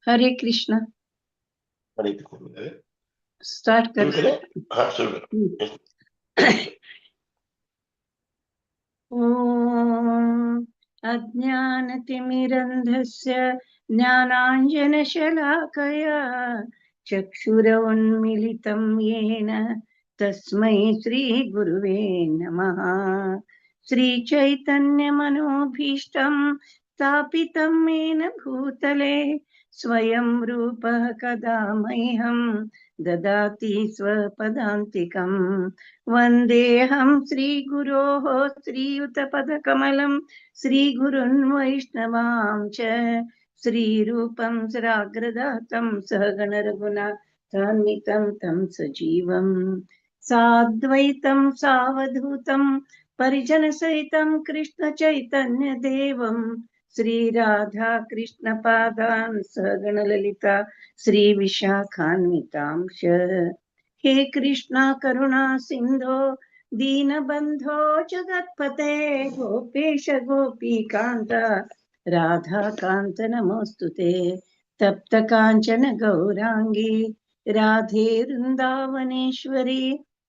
हरे Krishna. Start कर। ओम अज्ञानतिमिरन्धस्य ज्ञानाञ्जनशलाकया चक्षुरुन्मीलितं येन तस्मै श्रीगुरुवे नमः। श्रीचैतन्यमनोभीष्टं स्थापितं येन भूतले स्वयं रूपः कदा मह्यं ददाति स्वपदान्तिकम्। वन्देऽहं श्रीगुरोः श्रीयुतपदकमलं श्रीगुरुन् वैष्णवां च श्रीरूपं सराग्रदातं सहगणरघुनाथान्वितं तं सजीवं साद्वैतं सावधूतं परिजनसहितं कृष्णचैतन्यदेवं श्रीराधा कृष्णपादान् सहगणललिता श्रीविशाखान्वितांश्च। हे कृष्णा करुणा सिंधो दीनबंधो जगत्पते गोपेश गोपीकांत राधा कांत नमोस्तुते। तप्त कांचन गौरांगी राधे वृंदावनेश्वरी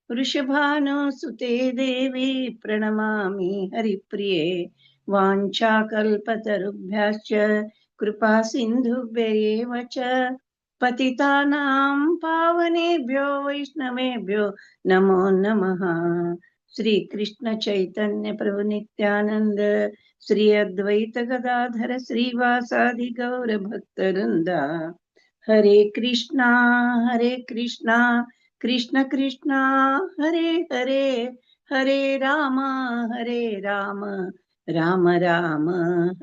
वृषभानुसुते देवी प्रणमामि हरिप्रिये। वाञ्छाकल्पतरुभ्यश्च कृपा सिन्धुभ्यैव च पतितानां पावनेभ्यो वैष्णवेभ्यो नमो नमः। श्री कृष्ण चैतन्य प्रभु नित्यानंद श्री अद्वैत गदाधर श्रीवासादि गौर भक्तवृंदा। हरे कृष्णा कृष्ण कृष्ण हरे हरे हरे राम राम राम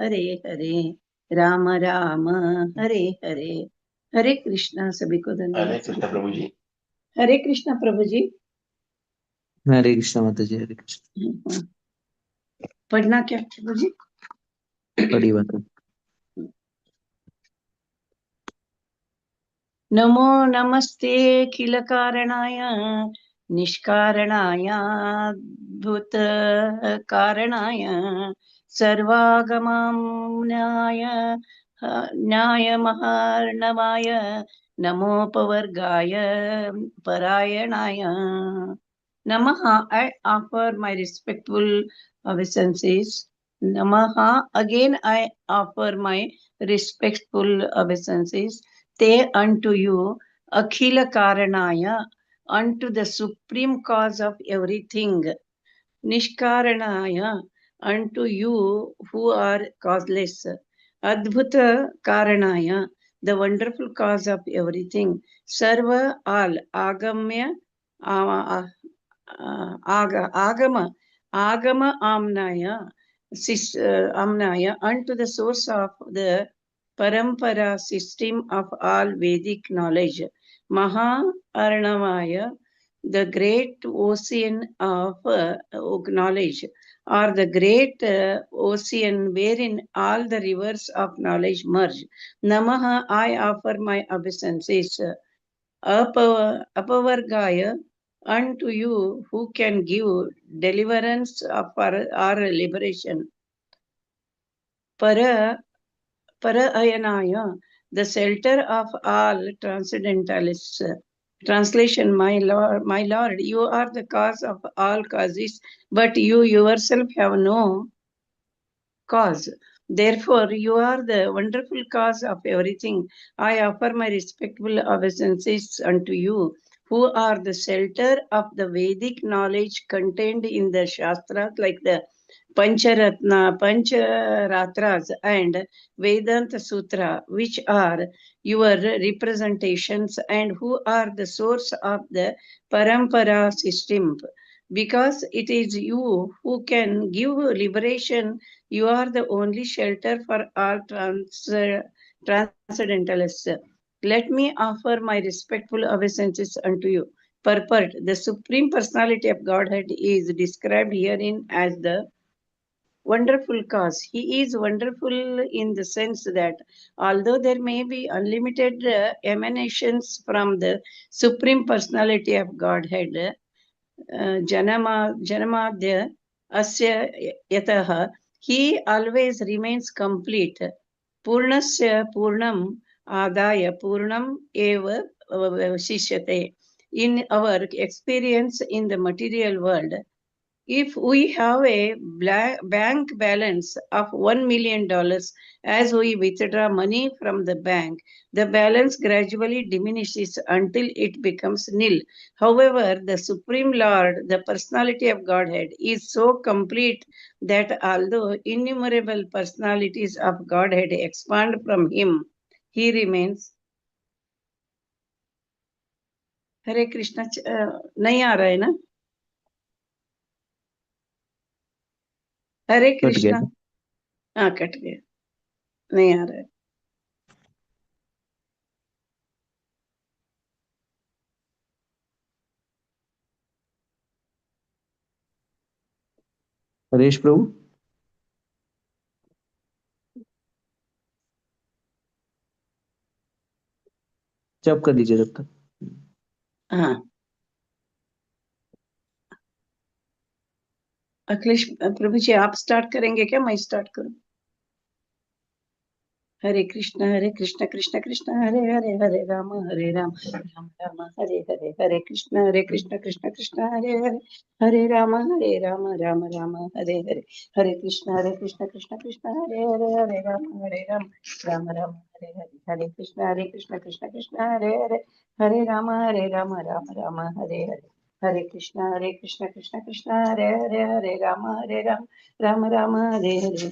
हरे हरे राम राम हरे हरे। हरे कृष्णा। सभी को धन्यवाद प्रभु जी। हरे कृष्णा प्रभु जी। हरे कृष्णा माता जी। हरे कृष्णा। पढ़ना क्या प्रभु जी? पढ़ी बात। नमो नमस्ते अखिल कारणाय निष्कारणाय अद्भुत कारणाय सर्वागमनाय न्यायमहार्णवाय नमोपवर्गाय परायणाय नमः. I offer my respectful obeisances. Namaha. Again I offer my respectful obeisances. Te unto you, Akhila Karanaya, unto the supreme cause of everything. Nishkaranaya, unto you who are causeless. Adbhuta Karanaya, the wonderful cause of everything. Sarva, all. Agamya, Agama, Agama Amnaya, Amnaya, unto the source of the Parampara system of all Vedic knowledge. Maha Arnavaya, the great ocean of knowledge, or the great ocean wherein all the rivers of knowledge merge. Namaha, I offer my obeisances. Apavargaya, unto you who can give deliverance or liberation. Para Ayanaya, the shelter of all transcendentalists. Translation, my Lord, you are the cause of all causes, but you yourself have no cause. Therefore, you are the wonderful cause of everything. I offer my respectful obeisances unto you, who are the shelter of the Vedic knowledge contained in the Shastras, like the Pancharatras and Vedanta Sutra, which are your representations, and who are the source of the Parampara system. Because it is you who can give liberation, you are the only shelter for all transcendentalists. Let me offer my respectful obeisances unto you. Purport: the Supreme Personality of Godhead is described herein as the wonderful cause. He is wonderful in the sense that although there may be unlimited emanations from the Supreme Personality of Godhead, Janamadya Asya Yataha, he always remains complete. Purnasya Purnam आदाय पूर्णम एव शिष्यते. In our experience in the material world, if we have a bank balance of $1 million as we withdraw money from the bank, the balance gradually diminishes until it becomes nil. However, the Supreme Lord, the personality of Godhead, is so complete that although innumerable personalities of Godhead expand from him, he remains. हरे कृष्णा नहीं आ रहा है ना? हरे cut गया कृष्णा. हाँ, cut गया, नहीं आ रहा है. हरेश प्रभु, जब कर लीजिए तब तक. हाँ, अखिलेश प्रभु जी आप स्टार्ट करेंगे क्या? मैं स्टार्ट करूं? हरे कृष्ण कृष्ण कृष्ण हरे हरे, हरे राम राम राम हरे हरे, हरे कृष्ण कृष्ण कृष्ण हरे हरे, हरे राम राम राम हरे हरे, हरे कृष्ण कृष्ण कृष्ण हरे हरे, हरे राम राम राम हरे हरे, हरे कृष्ण कृष्ण हरे हरे, हरे राम राम राम हरे हरे, हरे कृष्ण कृष्ण कृष्ण हरे हरे, हरे राम राम राम हरे हरे, हरे कृष्ण कृष्ण हरे हरे, हरे राम राम राम हरे हरे,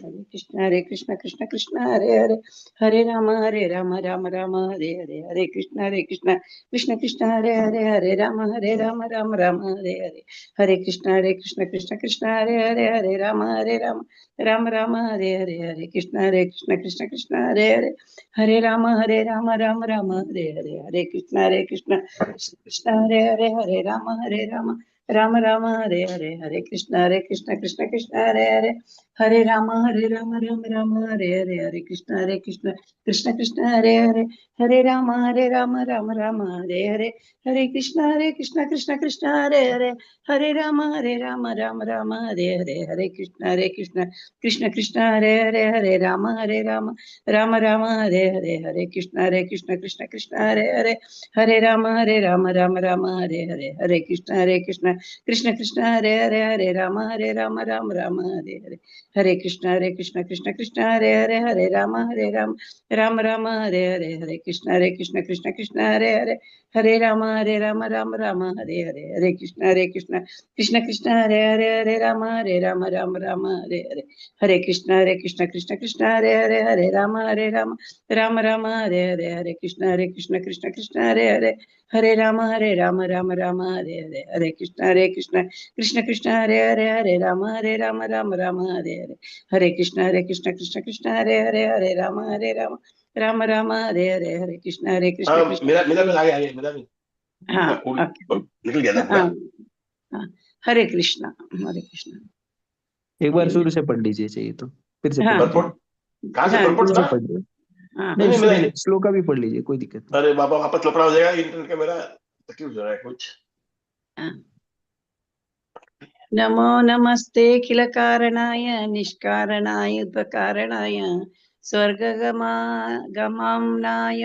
हरे कृष्ण कृष्ण कृष्ण हरे हरे, हरे राम राम हरे हरे, हरे कृष्ण कृष्ण हरे हरे, हरे राम राम हरे हरे, हरे कृष्ण कृष्ण कृष्ण हरे हरे, हरे राम राम हरे हरे, हरे कृष्ण कृष्ण हरे हरे, हरे राम राम हरे हरे, हरे कृष्ण कृष्ण कृष्ण हरे हरे, हरे राम राम हरे हरे, हरे कृष्ण कृष्ण कृष्ण हरे हरे, हरे राम राम हरे हरे, हरे कृष्ण कृष्ण कृष्ण हरे हरे, हरे राम राम हरे हरे, हरे कृष्ण कृष्ण कृष्ण हरे हरे, हरे राम राम हरे हरे, हरे कृष्ण कृष्ण कृष्ण हरे हरे, हरे राम राम हरे हरे, हरे कृष्ण कृष्ण कृष्ण हरे हरे, हरे राम राम हरे हरे, हरे कृष्ण कृष्ण कृष्ण हरे हरे, हरे राम राम हरे हरे, हरे कृष्ण कृष्ण कृष्ण हरे हरे, हरे राम राम हरे हरे, हरे कृष्ण कृष्ण कृष्ण हरे हरे, हरे राम राम हरे हरे, हरे कृष्ण कृष्ण कृष्ण हरे हरे, हरे राम हरे हरे, हरे कृष्ण कृष्ण कृष्ण हरे हरे, हरे राम राम हरे हरे, हरे कृष्ण कृष्ण कृष्ण हरे हरे, हरे राम राम हरे हरे, हरे कृष्ण कृष्ण कृष्ण हरे हरे, हरे राम राम हरे हरे, हरे कृष्ण हाँ, कृष्ण. मेरा भी आ गया, मेरा भी. हाँ, मैं निकल गया था हाँ, पूरा. हाँ, हरे कृष्ण, हरे कृष्ण. एक बार शुरू से पढ़ लीजिए, चाहिए तो फिर से पढ़ हाँ, लीजिए. परपोट कहाँ से हाँ, परपोट शुरू से था? पढ़ लीजिए. हाँ, नहीं नहीं, नहीं, मेरा. श्लोका भी पढ़ लीजिए, कोई दिक्कत नहीं. अरे बाबा, वापस लफड़ा हो जाएगा इंटरनेट का. मेरा तकलीफ हो रहा है कुछ. हाँ. नमो नमस्ते किल कारणाय निष्कारणाय उपकारणाय स्वर्गगमा गमाम्नाय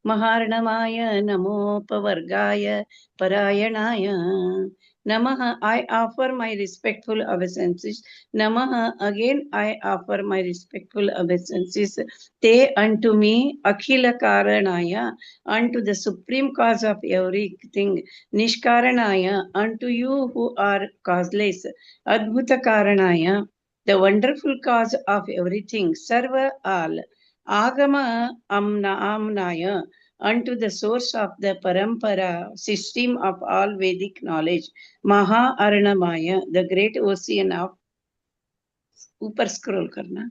महार्णमाय नमोपवर्गाय परायणाय नमः. I offer my respectful obeisances. Namaha. Again I offer my respectful obeisances. Te unto me akhila karanaya, unto the supreme cause of everything. Nishkaranaya, unto you who are causeless. Adbhuta Karanaya, the wonderful cause of everything. Sarva, all. Agama Amnaya, unto the source of the Parampara, system of all Vedic knowledge. Maha Arnamaya, the great ocean of. ऊपर scroll करना.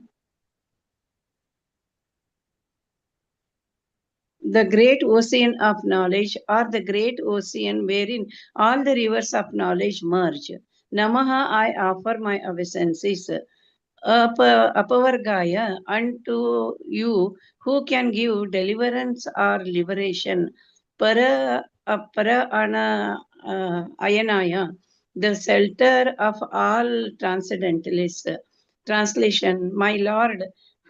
The great ocean of knowledge, or the great ocean wherein all the rivers of knowledge merge. Namaha, I offer my obeisances. Apavargaya, unto you who can give deliverance or liberation. Para ayanaya, the shelter of all transcendentalists. Translation: My Lord,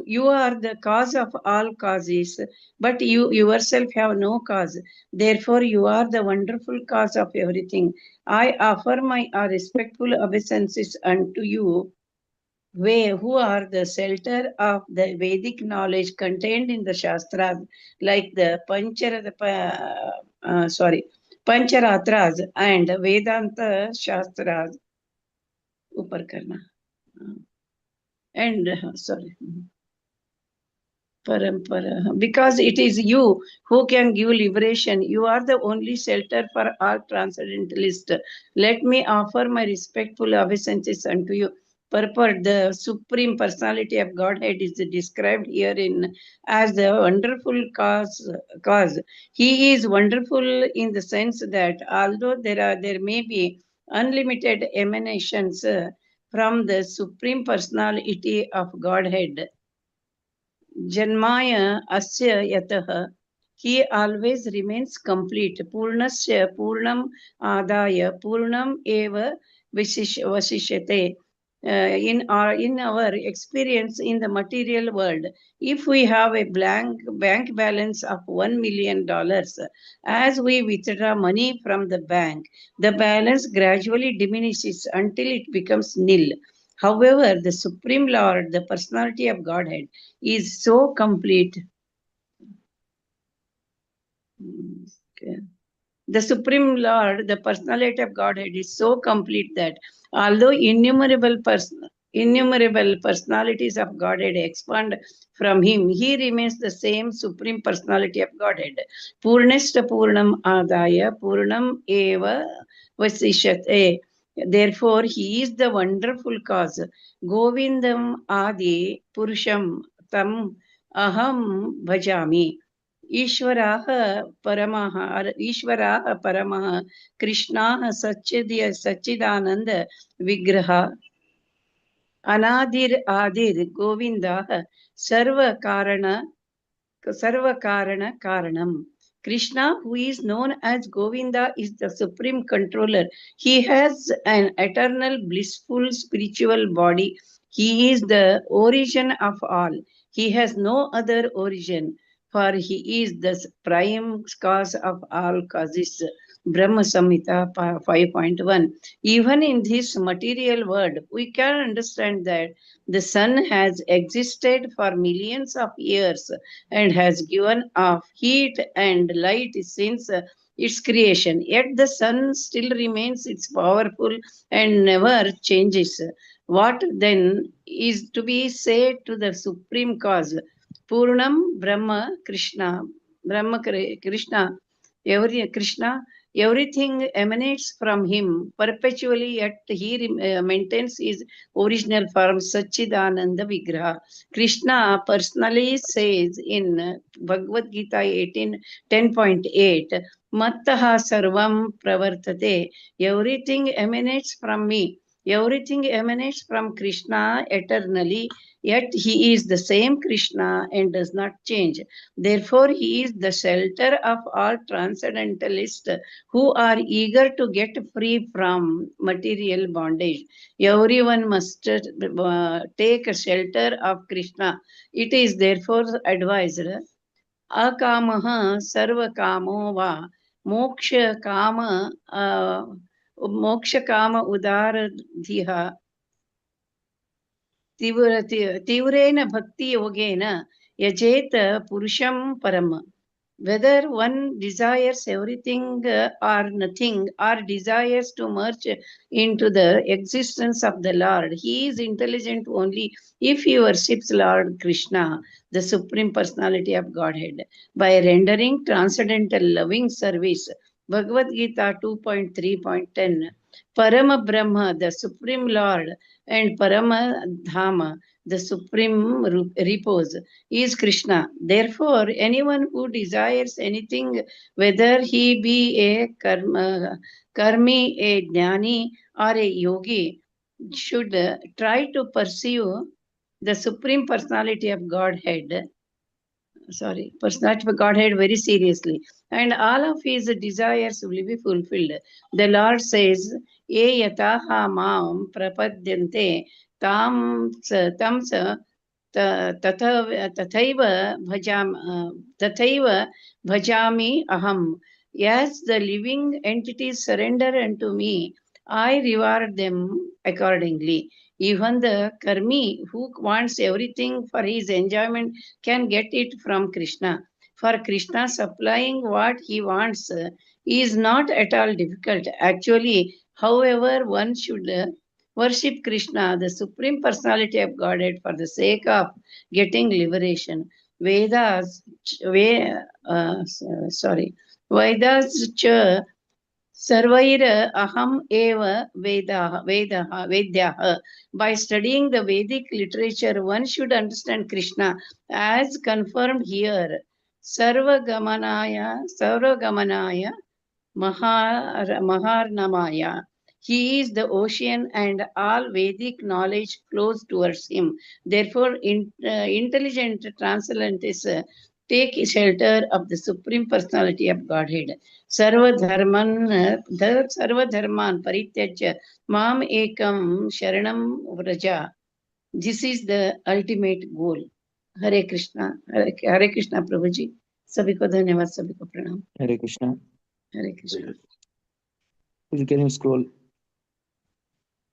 You are the cause of all causes, but you yourself have no cause. Therefore, you are the wonderful cause of everything. I offer my respectful obeisances unto you, who are the shelter of the Vedic knowledge contained in the Shastras, like the Pancharatras and Vedanta Shastras. Upar karna. And sorry. Parampara. Because it is you who can give liberation. You are the only shelter for all transcendentalists. Let me offer my respectful obeisances unto you. Purport, the Supreme Personality of Godhead is described herein as the wonderful cause. He is wonderful in the sense that although there may be unlimited emanations from the Supreme Personality of Godhead, Janmaya asya yatah, he always remains complete. Purnasya purnam adaya purnam eva vasishyate. In our experience in the material world, if we have a blank bank balance of $1 million, as we withdraw money from the bank, the balance gradually diminishes until it becomes nil. However, the Supreme Lord, the personality of Godhead, is so complete. Okay. The Supreme Lord, the personality of Godhead, is so complete that although innumerable personalities of Godhead expand from him, he remains the same Supreme Personality of Godhead. Purnashta Purnam Adaya Purnam Eva Vasishyate. Therefore, he is the wonderful cause. Govindam Adi Purusham Tam Aham Bhajami. ईश्वराः परमः कृष्णाः सच्चिदानन्द विग्रह अनादिर् आदिर् गोविन्दः Sarva Karanam. Krishna, who is known as Govinda, is the supreme controller. He has an eternal, blissful, spiritual body. He is the origin of all. He has no other origin, for he is the prime cause of all causes. Brahma Samhita 5.1. Even in this material world, we can understand that the sun has existed for millions of years and has given off heat and light since its creation. Yet the sun still remains its powerful and never changes. What then is to be said to the supreme cause? Purnam Brahma Krishna. Krishna. Everything emanates from him perpetually, yet he maintains his original form, Sachidananda Vigraha. Krishna personally says in Bhagavad Gita 10.8, Mattaha Sarvam Pravartate. Everything emanates from me. Everything emanates from Krishna eternally, yet he is the same Krishna and does not change. Therefore, he is the shelter of all transcendentalists who are eager to get free from material bondage. Everyone must take a shelter of Krishna. It is therefore advised, akamaha sarvakamo va moksha kama udaradhiha तीव्रेण भक्ति योगेन यजेत purusham param. Whether one desires everything or nothing, or desires to merge into the existence of the Lord, he is intelligent only if he worships Lord Krishna, the Supreme Personality of Godhead, by rendering transcendental loving service. Bhagavad Gita 2.3.10. Parama Brahma, the Supreme Lord, and Parama Dhama, the Supreme Repose, is Krishna. Therefore, anyone who desires anything, whether he be a karmi, a jnani, or a yogi, should try to pursue the Supreme Personality of Godhead, personality of Godhead very seriously, and all of his desires will be fulfilled. The Lord says, Ye yataha maam prapadyante tam sa तथैव भजाम तथैव bhajami aham. As the living entities surrender unto me, I reward them accordingly. Even the karmi who wants everything for his enjoyment can get it from Krishna. For Krishna supplying what he wants is not at all difficult. Actually, however, one should worship Krishna, the Supreme Personality of Godhead, for the sake of getting liberation. Vedas, sorry, Vedas cha Sarvair aham eva Vedyaha. By studying the Vedic literature, one should understand Krishna as confirmed here. Sarvagamanaya, Maharnamaya. He is the ocean and all Vedic knowledge flows towards him. Therefore, intelligent transcendentalists take shelter of the Supreme Personality of Godhead. Sarva dharman parityajya mam ekam sharanam vraja. This is the ultimate goal. हरे कृष्णा हरे कृष्णा प्रभु जी सभी को धन्यवाद सभी को प्रणाम Hare Krishna. Hare Krishna Can you scroll?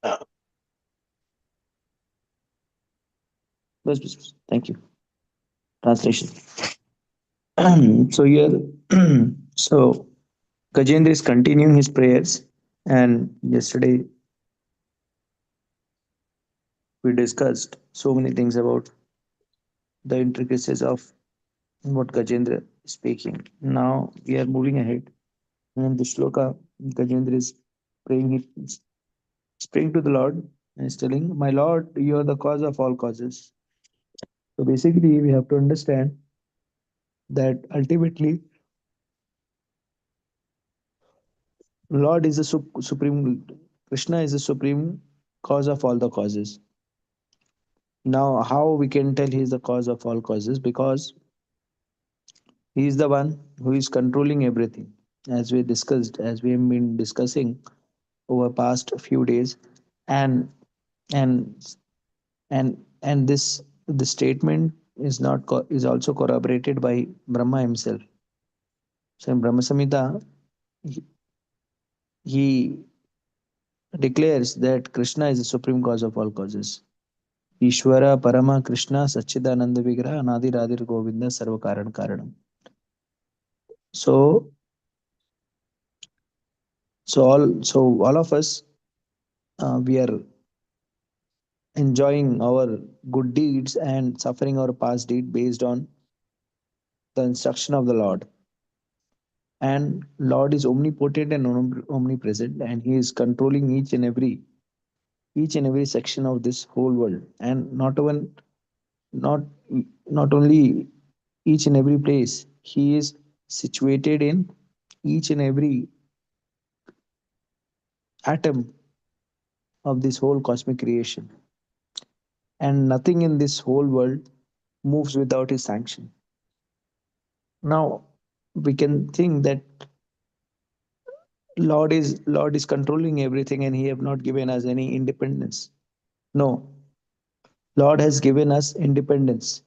Ah, Bas. Thank you. Translation. So here, so Gajendra is continuing his prayers, and yesterday we discussed so many things about the intricacies of what Gajendra is speaking. Now we are moving ahead, and the shloka Gajendra is praying, he's praying to the Lord and is telling, "My Lord, you are the cause of all causes." So basically, we have to understand that ultimately, Lord is the supreme. Krishna is the supreme cause of all the causes. Now, how we can tell he is the cause of all causes? Because he is the one who is controlling everything. As we discussed, as we have been discussing over past few days, and and and this statement is not is also corroborated by Brahma himself. So in Brahma Samhita, he, he declares that Krishna is the supreme cause of all causes. Ishvara Parama Krishna Sachidananda Vigraha Anadi Radhir Govinda Sarva Karan Karanam. So all of us, we are enjoying our good deeds and suffering our past deed based on the instruction of the Lord. And Lord is omnipotent and omnipresent, and He is controlling each and every section of this whole world, and not not only each and every place. He is situated in each and every atom of this whole cosmic creation, and nothing in this whole world moves without His sanction. Now we can think that Lord is controlling everything, and He have not given us any independence. No, Lord has given us independence,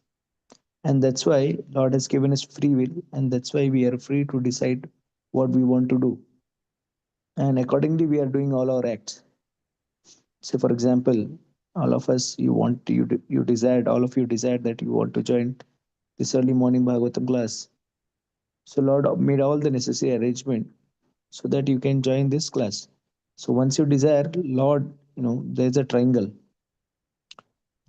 and that's why Lord has given us free will, and that's why we are free to decide what we want to do, and accordingly we are doing all our acts. Say for example, all of us, you desired, all of you desired that you want to join this early morning Bhagavatam class. So Lord made all the necessary arrangement so that you can join this class. So once you desire, Lord, there's a triangle.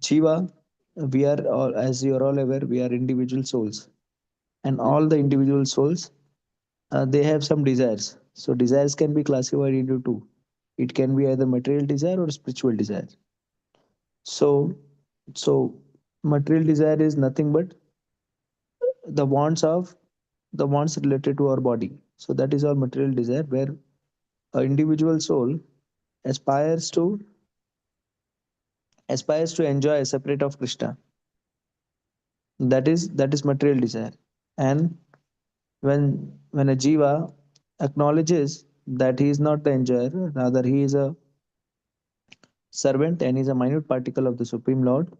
Jiva, we are all, as you are all aware, we are individual souls, and all the individual souls, they have some desires. So desires can be classified into two. It can be either material desire or spiritual desire. So, so material desire is nothing but the wants of the wants related to our body. So that is our material desire, where an individual soul aspires to enjoy separate of Krishna. That is material desire. And when a jiva acknowledges that he is not the enjoyer, rather he is a servant and is a minute particle of the Supreme Lord,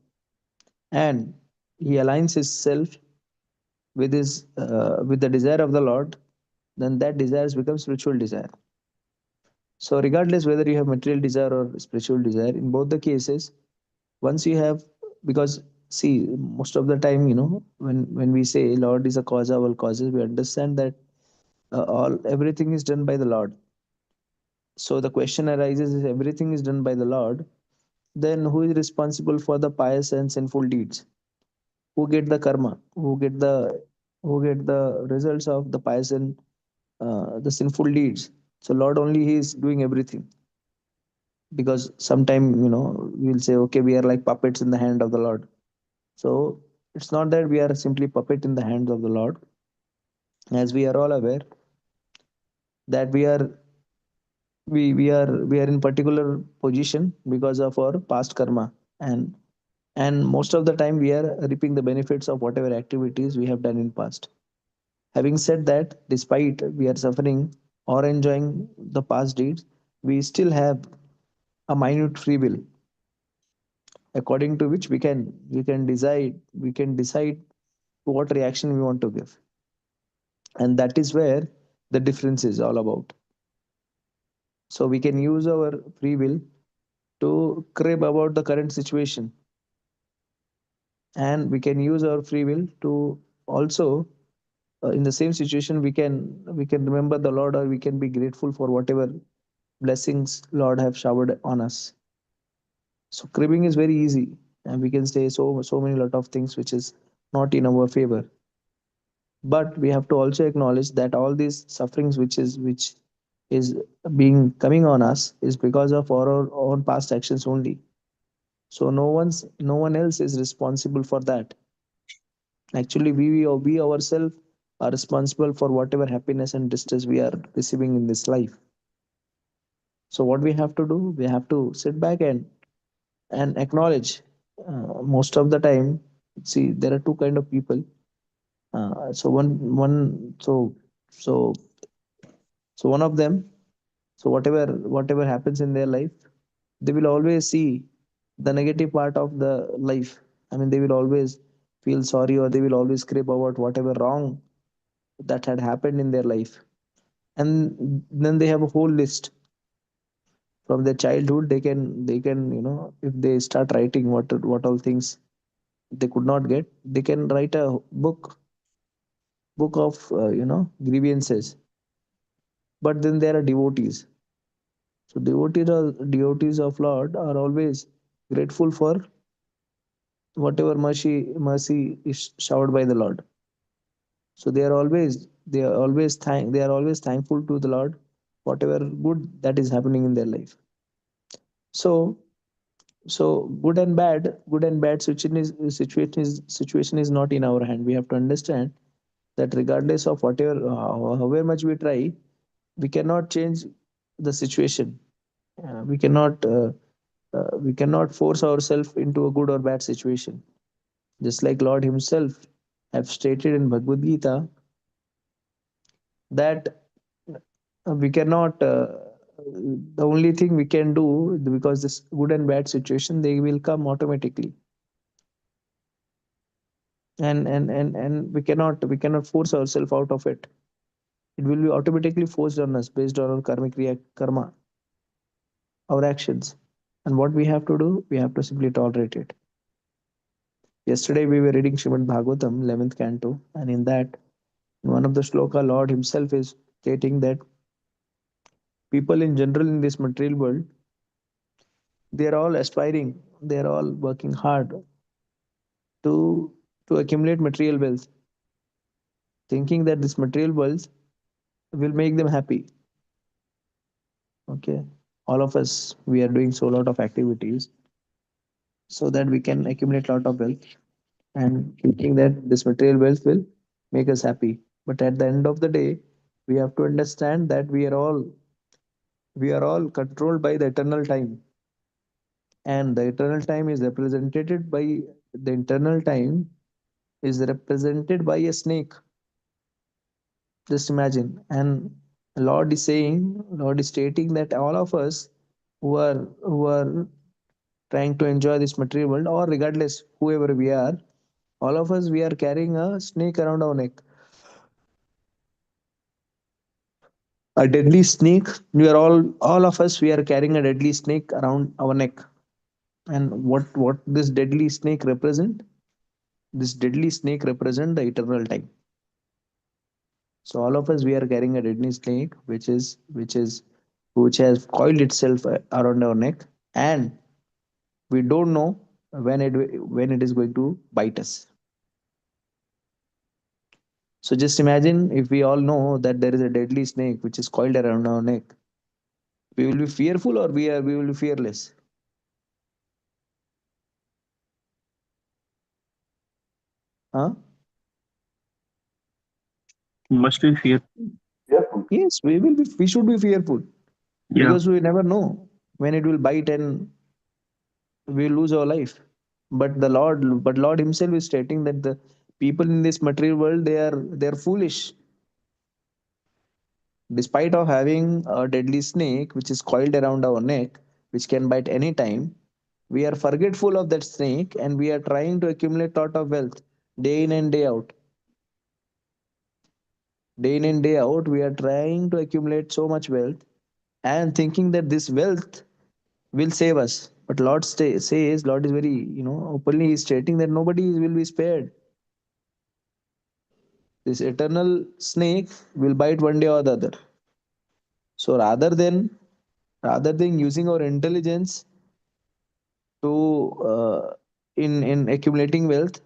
and he aligns himself with the desire of the Lord, then that desires become spiritual desire. So regardless whether you have material desire or spiritual desire, in both the cases, once you have, because see, most of the time, when we say Lord is a cause of all causes, we understand that all everything is done by the Lord. So the question arises: if everything is done by the Lord, then who is responsible for the pious and sinful deeds? Who get the karma? Who get the results of the pious and the sinful deeds? So Lord only, He is doing everything. Because sometime we'll say, okay, we are like puppets in the hand of the Lord. So it's not that we are simply puppet in the hands of the Lord. As we are all aware that we are in particular position because of our past karma, and most of the time we are reaping the benefits of whatever activities we have done in past. Having said that, despite we are suffering or enjoying the past deeds, we still have a minute free will, according to which we can decide what reaction we want to give. And that is where the difference is all about. So we can use our free will to crib about the current situation, and we can use our free will to also, in the same situation, we can remember the Lord, or we can be grateful for whatever blessings Lord have showered on us. So cribbing is very easy, and we can say so many lot of things which is not in our favor. But we have to also acknowledge that all these sufferings which is being coming on us is because of our own past actions only. So no one else is responsible for that. Actually, we ourselves are responsible for whatever happiness and distress we are receiving in this life. So what we have to do, we have to sit back and acknowledge. Most of the time, see, there are two kind of people. So one so so one of them, so whatever happens in their life, they will always see the negative part of the life. I mean, they will always feel sorry, or they will always crib about whatever wrong that had happened in their life. And then they have a whole list from their childhood. They can if they start writing what all things they could not get, they can write a book of grievances. But then there are devotees. So devotees of Lord are always grateful for whatever mercy is showered by the Lord. So they are always thankful to the Lord, whatever good that is happening in their life. So so good and bad situation is not in our hand. We have to understand that regardless of whatever, however much we try, we cannot change the situation. We cannot force ourselves into a good or bad situation. Just like Lord Himself have stated in Bhagavad Gita that we cannot. The only thing we can do, because this good and bad situation, they will come automatically, and we cannot force ourselves out of it. It will be automatically forced on us based on our karma, our actions. And what we have to do, we have to simply tolerate it. Yesterday we were reading Srimad Bhagavatam, 11th canto, and in that, in one of the shloka, Lord Himself is stating that people in general in this material world, they are all aspiring, they are all working hard to to accumulate material wealth, thinking that this material wealth will make them happy. Okay, all of us, we are doing so lot of activities so that we can accumulate lot of wealth, and thinking that this material wealth will make us happy. But at the end of the day, we have to understand that we are all controlled by the eternal time, and the eternal time is represented by a snake. Just imagine. And Lord is stating that all of us who are trying to enjoy this material world, or regardless, whoever we are, all of us, we are carrying a snake around our neck. A deadly snake. We are all of us, we are carrying a deadly snake around our neck. And what this deadly snake represent? This deadly snake represent the eternal time. So all of us, we are carrying a deadly snake, which has coiled itself around our neck, and we don't know when it is going to bite us. So just imagine, if we all know that there is a deadly snake which is coiled around our neck, we will be fearful, or we will be fearless. Huh? Must be fear. Yes, we should be fearful, Yeah. because we never know when it will bite and we will lose our life. But Lord Himself is stating that the people in this material world, they are foolish. Despite of having a deadly snake which is coiled around our neck, which can bite any time, we are forgetful of that snake, and we are trying to accumulate lot of wealth day in and day out. Day in and day out, we are trying to accumulate so much wealth, and thinking that this wealth will save us. But says, Lord is very, openly stating that nobody will be spared. This eternal snake will bite one day or the other. So rather than using our intelligence to in accumulating wealth,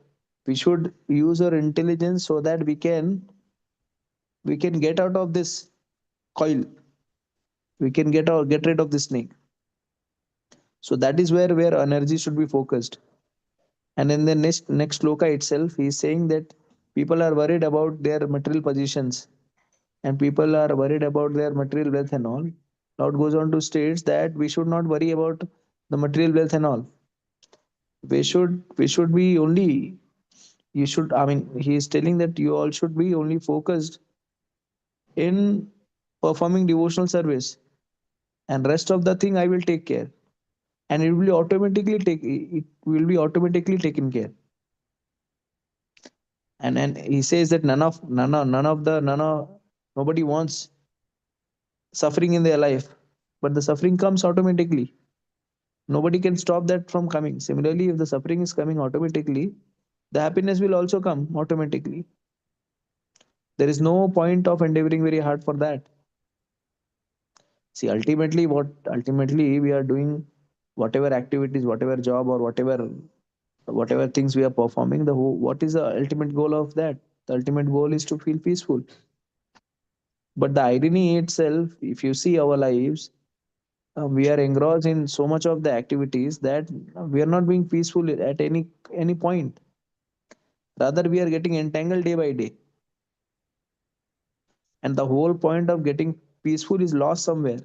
we should use our intelligence so that we can get out of this coil. We can get rid of this snake. So that is where energy should be focused. And in the next sloka itself, he is saying that people are worried about their material positions, and people are worried about their material wealth and all. Lord goes on to states that we should not worry about the material wealth and all. We should be only, you should, I mean, he is telling that you all should be only focused in performing devotional service, and rest of the thing I will take care, and it will be automatically taken care. And he says that nobody wants suffering in their life, but the suffering comes automatically. Nobody can stop that from coming. Similarly, if the suffering is coming automatically, the happiness will also come automatically. There is no point of endeavoring very hard for that. See, ultimately we are doing, whatever activities, whatever job, or whatever things we are performing, what is the ultimate goal of that? The ultimate goal is to feel peaceful. But the irony itself, if you see our lives, we are engrossed in so much of the activities that we are not being peaceful at any point. Rather, we are getting entangled day by day, and the whole point of getting peaceful is lost somewhere.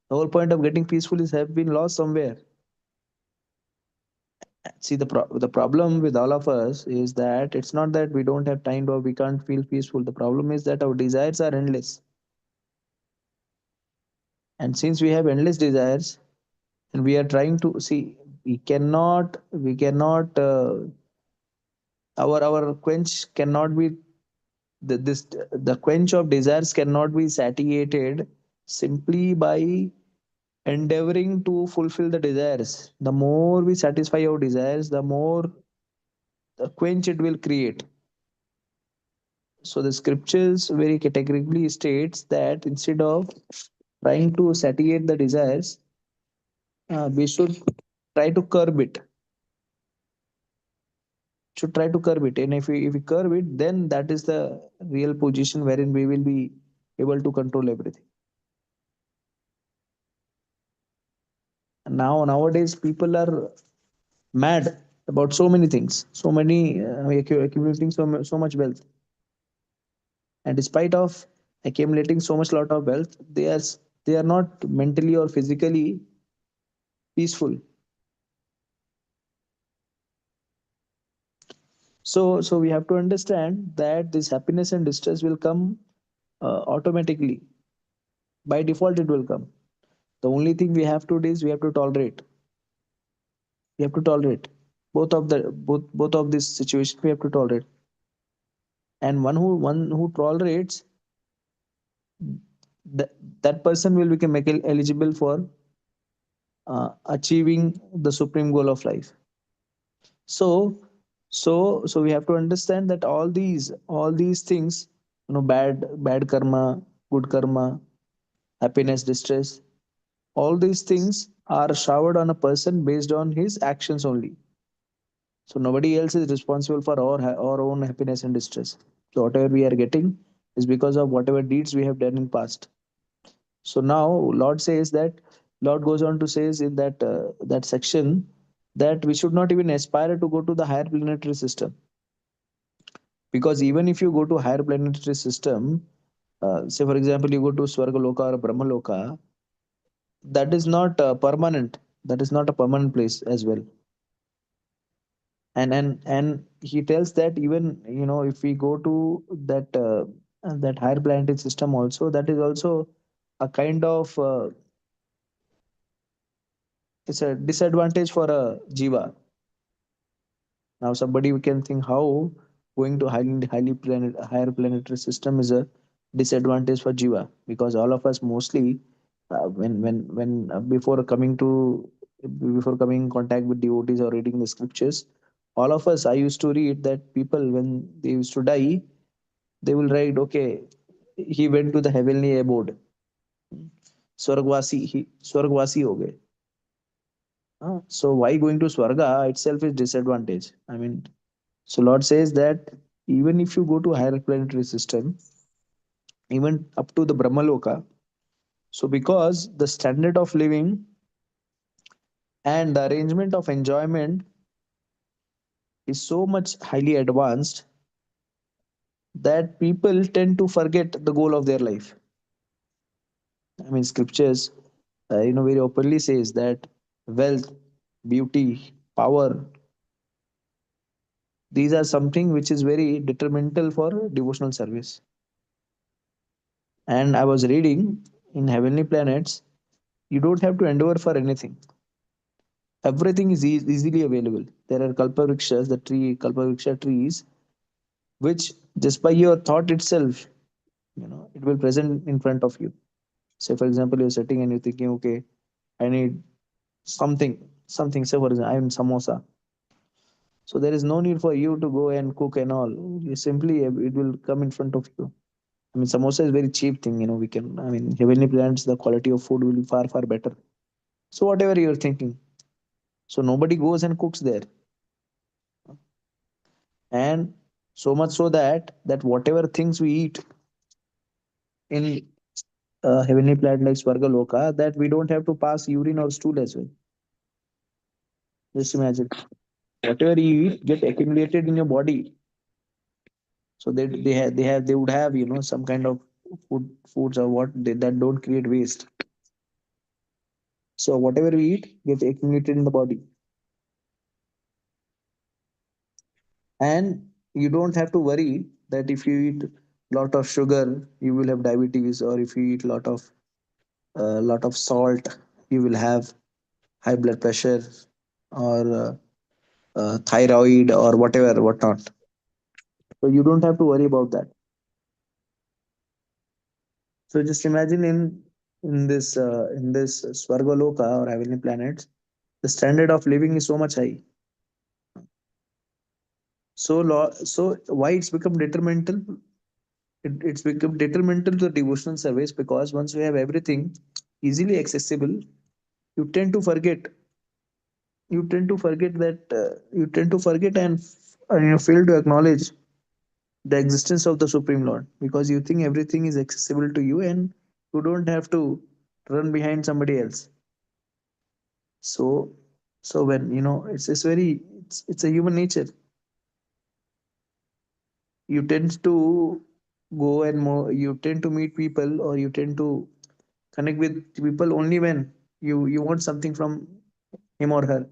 The whole point of getting peaceful is have been lost somewhere. See, the problem with all of us is that it's not that we don't have time or we can't feel peaceful. The problem is that our desires are endless, and since we have endless desires, and we are trying to see, we cannot our quench cannot be, the quench of desires cannot be satiated simply by endeavoring to fulfill the desires. The more we satisfy our desires, the more the quench it will create. So the scriptures very categorically states that instead of trying to satiate the desires, we try to curb it should try to curb it. And if we curb it, then that is the real position wherein we will be able to control everything. And nowadays people are mad about so many things, so many accumulating so much wealth, and despite of accumulating so much lot of wealth, they are not mentally or physically peaceful. So we have to understand that this happiness and distress will come automatically. By default it will come. The only thing we have to do is we have to tolerate. We have to tolerate both of these situations. We have to tolerate, and one who tolerates, that that person will become eligible for achieving the supreme goal of life. So so we have to understand that all these things, bad karma, good karma, happiness, distress, all these things are showered on a person based on his actions only. So nobody else is responsible for our own happiness and distress. So whatever we are getting is because of whatever deeds we have done in past. So now Lord goes on to says in that section that we should not even aspire to go to the higher planetary system, because even if you go to higher planetary system, say for example you go to Swargaloka or Brahmaloka, that is not permanent. That is not a permanent place as well. And he tells that even if we go to that higher planetary system also, that is also a kind of it's a disadvantage for a jiva. Now somebody can think how going to higher planetary system is a disadvantage for jiva, because all of us mostly before coming in contact with devotees or reading the scriptures, all of us, I used to read that people when they used to die, they will write, okay, he went to the heavenly abode, स्वर्गवासी हो गए. So why going to Swarga itself is disadvantage. I mean, so Lord says that even if you go to higher planetary system, even up to the Brahmaloka, so because the standard of living and the arrangement of enjoyment is so much highly advanced that people tend to forget the goal of their life. I mean, scriptures, very openly says that wealth, beauty, power, these are something which is very detrimental for devotional service. And I was reading in heavenly planets, you don't have to endure for anything. Everything is easily available. There are kalpavrikshas, the tree kalpavriksha trees, which just by your thought itself, it will present in front of you. Say for example, you're sitting and you're thinking, okay, I need something. Say for example, I am samosa. So there is no need for you to go and cook and all. You simply it will come in front of you. I mean, samosa is very cheap thing. We can. I mean, heavenly planets, the quality of food will be far better. So whatever you're thinking, so nobody goes and cooks there, and so much so that whatever things we eat in heavenly planet like Swarga Loka, that we don't have to pass urine or stool as well. Just imagine, whatever you eat get accumulated in your body. So they would have some kind of foods or that don't create waste. So whatever we eat get accumulated in the body, and you don't have to worry that if you eat lot of sugar you will have diabetes, or if you eat lot of salt you will have high blood pressure, or thyroid or whatever whatnot. So you don't have to worry about that. So just imagine in this Swargaloka or heavenly planets, the standard of living is so much high. So why it's become detrimental? It's become detrimental to the devotional service, because once you have everything easily accessible, you tend to forget. You tend to forget and you fail to acknowledge the existence of the Supreme Lord, because you think everything is accessible to you and you don't have to run behind somebody else. So when it's a human nature. You tend to you tend to meet people, or you tend to connect with people only when you want something from him or her.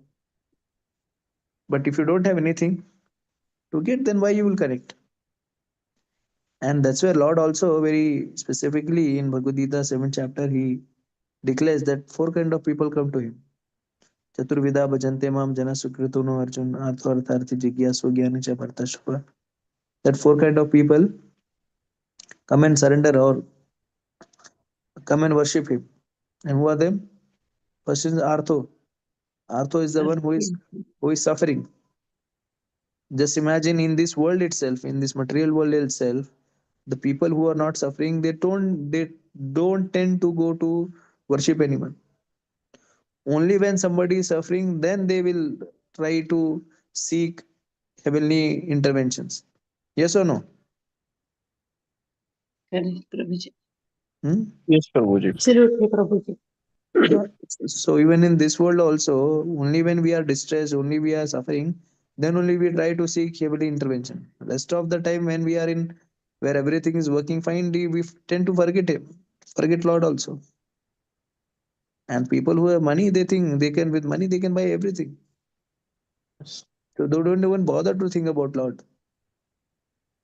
But if you don't have anything to get, then why you will connect? And that's where Lord also very specifically in Bhagavad Gita 7th chapter, he declares that four kind of people come to him. Chaturvida bhajante mam jana sukrituno arjun artharthi jigyasu gyani cha bhartashva. That four kind of people come and surrender or come and worship him. And who are them? First is Artho. Artho is the one who is suffering. Just imagine in this world itself, in this material world itself, the people who are not suffering, they don't tend to go to worship anyone. Only when somebody is suffering, then they will try to seek heavenly interventions. Yes or no? Correct, Prabhuji. Hmm? Yes, Prabhuji. Absolutely, Prabhuji. Uh, So even in this world also, only when we are distressed, only we are suffering, then only we try to seek heavenly intervention. Rest of the time when we are in where everything is working fine, we tend to forget him, forget Lord also. And people who have money, they think they can with money they can buy everything. So they don't even bother to think about Lord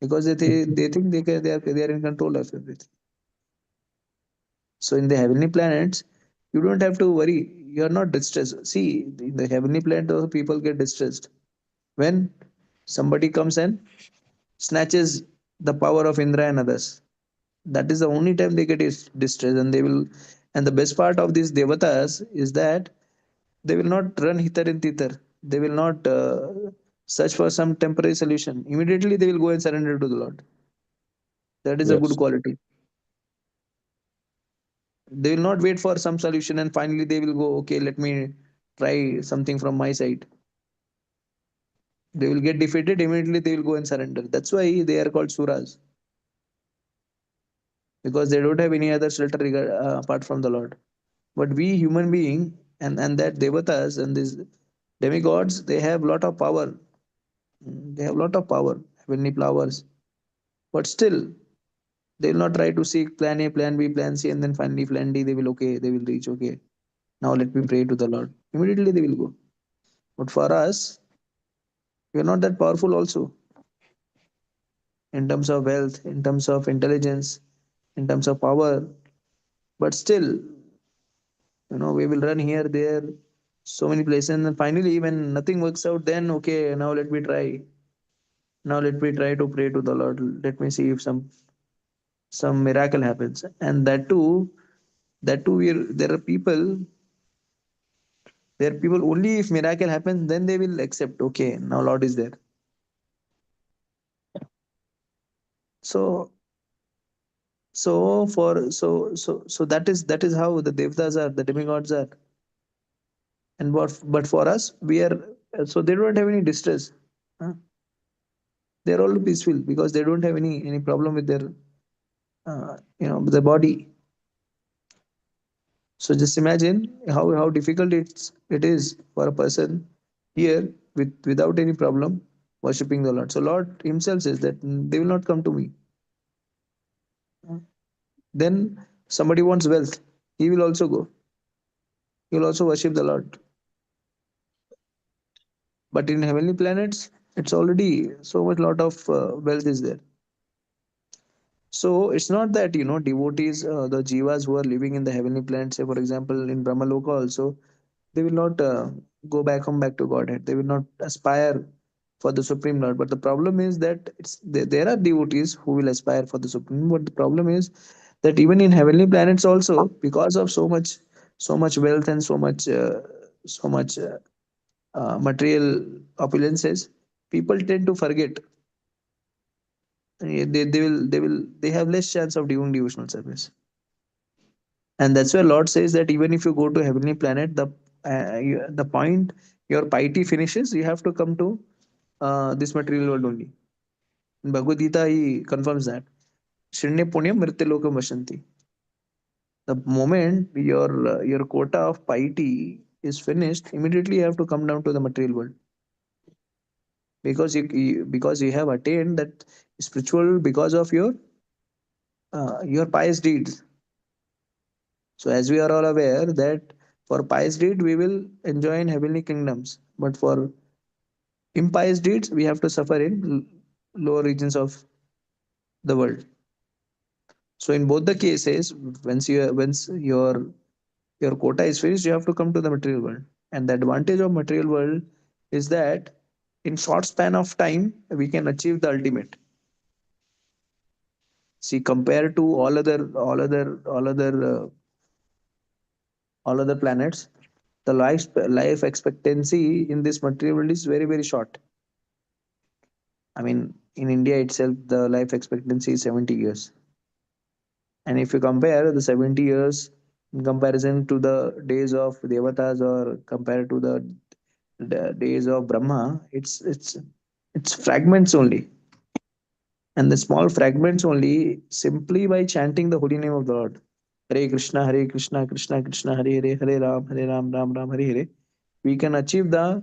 because they think they are in control of everything. So in the heavenly planets, you don't have to worry. You are not distressed. See, in the heavenly planet, also people get distressed when somebody comes and snatches the power of Indra and others. That is the only time they get distressed, and they will. And the best part of these devatas is that they will not run hither and thither. They will not search for some temporary solution. Immediately, they will go and surrender to the Lord. That is a good Yes. quality. They will not wait for some solution and finally they will go, okay, let me try something from my side. They will get defeated, immediately they will go and surrender. That's why they are called suras, because they don't have any other shelter apart from the Lord. But we human being and that devatas and these demigods, they have lot of power. They have lot of power, heavenly powers. But still, they will not try to seek plan A, plan B, plan C, and then finally plan D. They will okay, they will reach okay. Now let me pray to the Lord. Immediately they will go. But for us, we are not that powerful also in terms of wealth, in terms of intelligence, in terms of power. But still, we will run here, there, so many places. And then finally, when nothing works out, then okay, now let me try. Now let me try to pray to the Lord. Let me see if some miracle happens. And that too, there are people only if miracle happens, then they will accept. Okay, now Lord is there. So that is how the devtas are, the demigods are. And but for us, we are so they don't have any distress. Huh? They're all peaceful because they don't have any problem with their the body. So just imagine how difficult it is for a person here without any problem worshipping the Lord. So Lord Himself says that they will not come to me. Then somebody wants wealth, he will also go. He will also worship the Lord. But in heavenly planets, it's already so much lot of wealth is there. So it's not that devotees, the jivas who are living in the heavenly planets, say for example in Brahmaloka also, they will not go back to Godhead. They will not aspire for the Supreme Lord. But the problem is that there are devotees who will aspire for the Supreme. But the problem is that even in heavenly planets also, because of so much wealth and so much material opulences, people tend to forget. They have less chance of doing devotional service. And that's why Lord says that even if you go to heavenly planet, the point your piety finishes, you have to come to this material world only. In Bhagavad Gita, he confirms that. Shrinya punyam mrityalokam vashanti. The moment your quota of piety is finished, immediately you have to come down to the material world, because you have attained that spiritual because of your pious deeds. So as we are all aware that for pious deed we will enjoy in heavenly kingdoms, but for impious deeds we have to suffer in lower regions of the world. So in both the cases, once your Your quota is finished, you have to come to the material world. And the advantage of material world is that in short span of time we can achieve the ultimate. See, compared to all other planets, the life expectancy in this material world is very very short. I mean, in India itself, the life expectancy is 70 years. And if you compare the 70 years in comparison to the days of Devatas or compared to the days of Brahma, it's fragments only. And the small fragments only simply by chanting the holy name of the Lord. Hare Krishna, Krishna Krishna, Hare Hare, Hare Ram, Ram Ram, Hare Hare. We can achieve the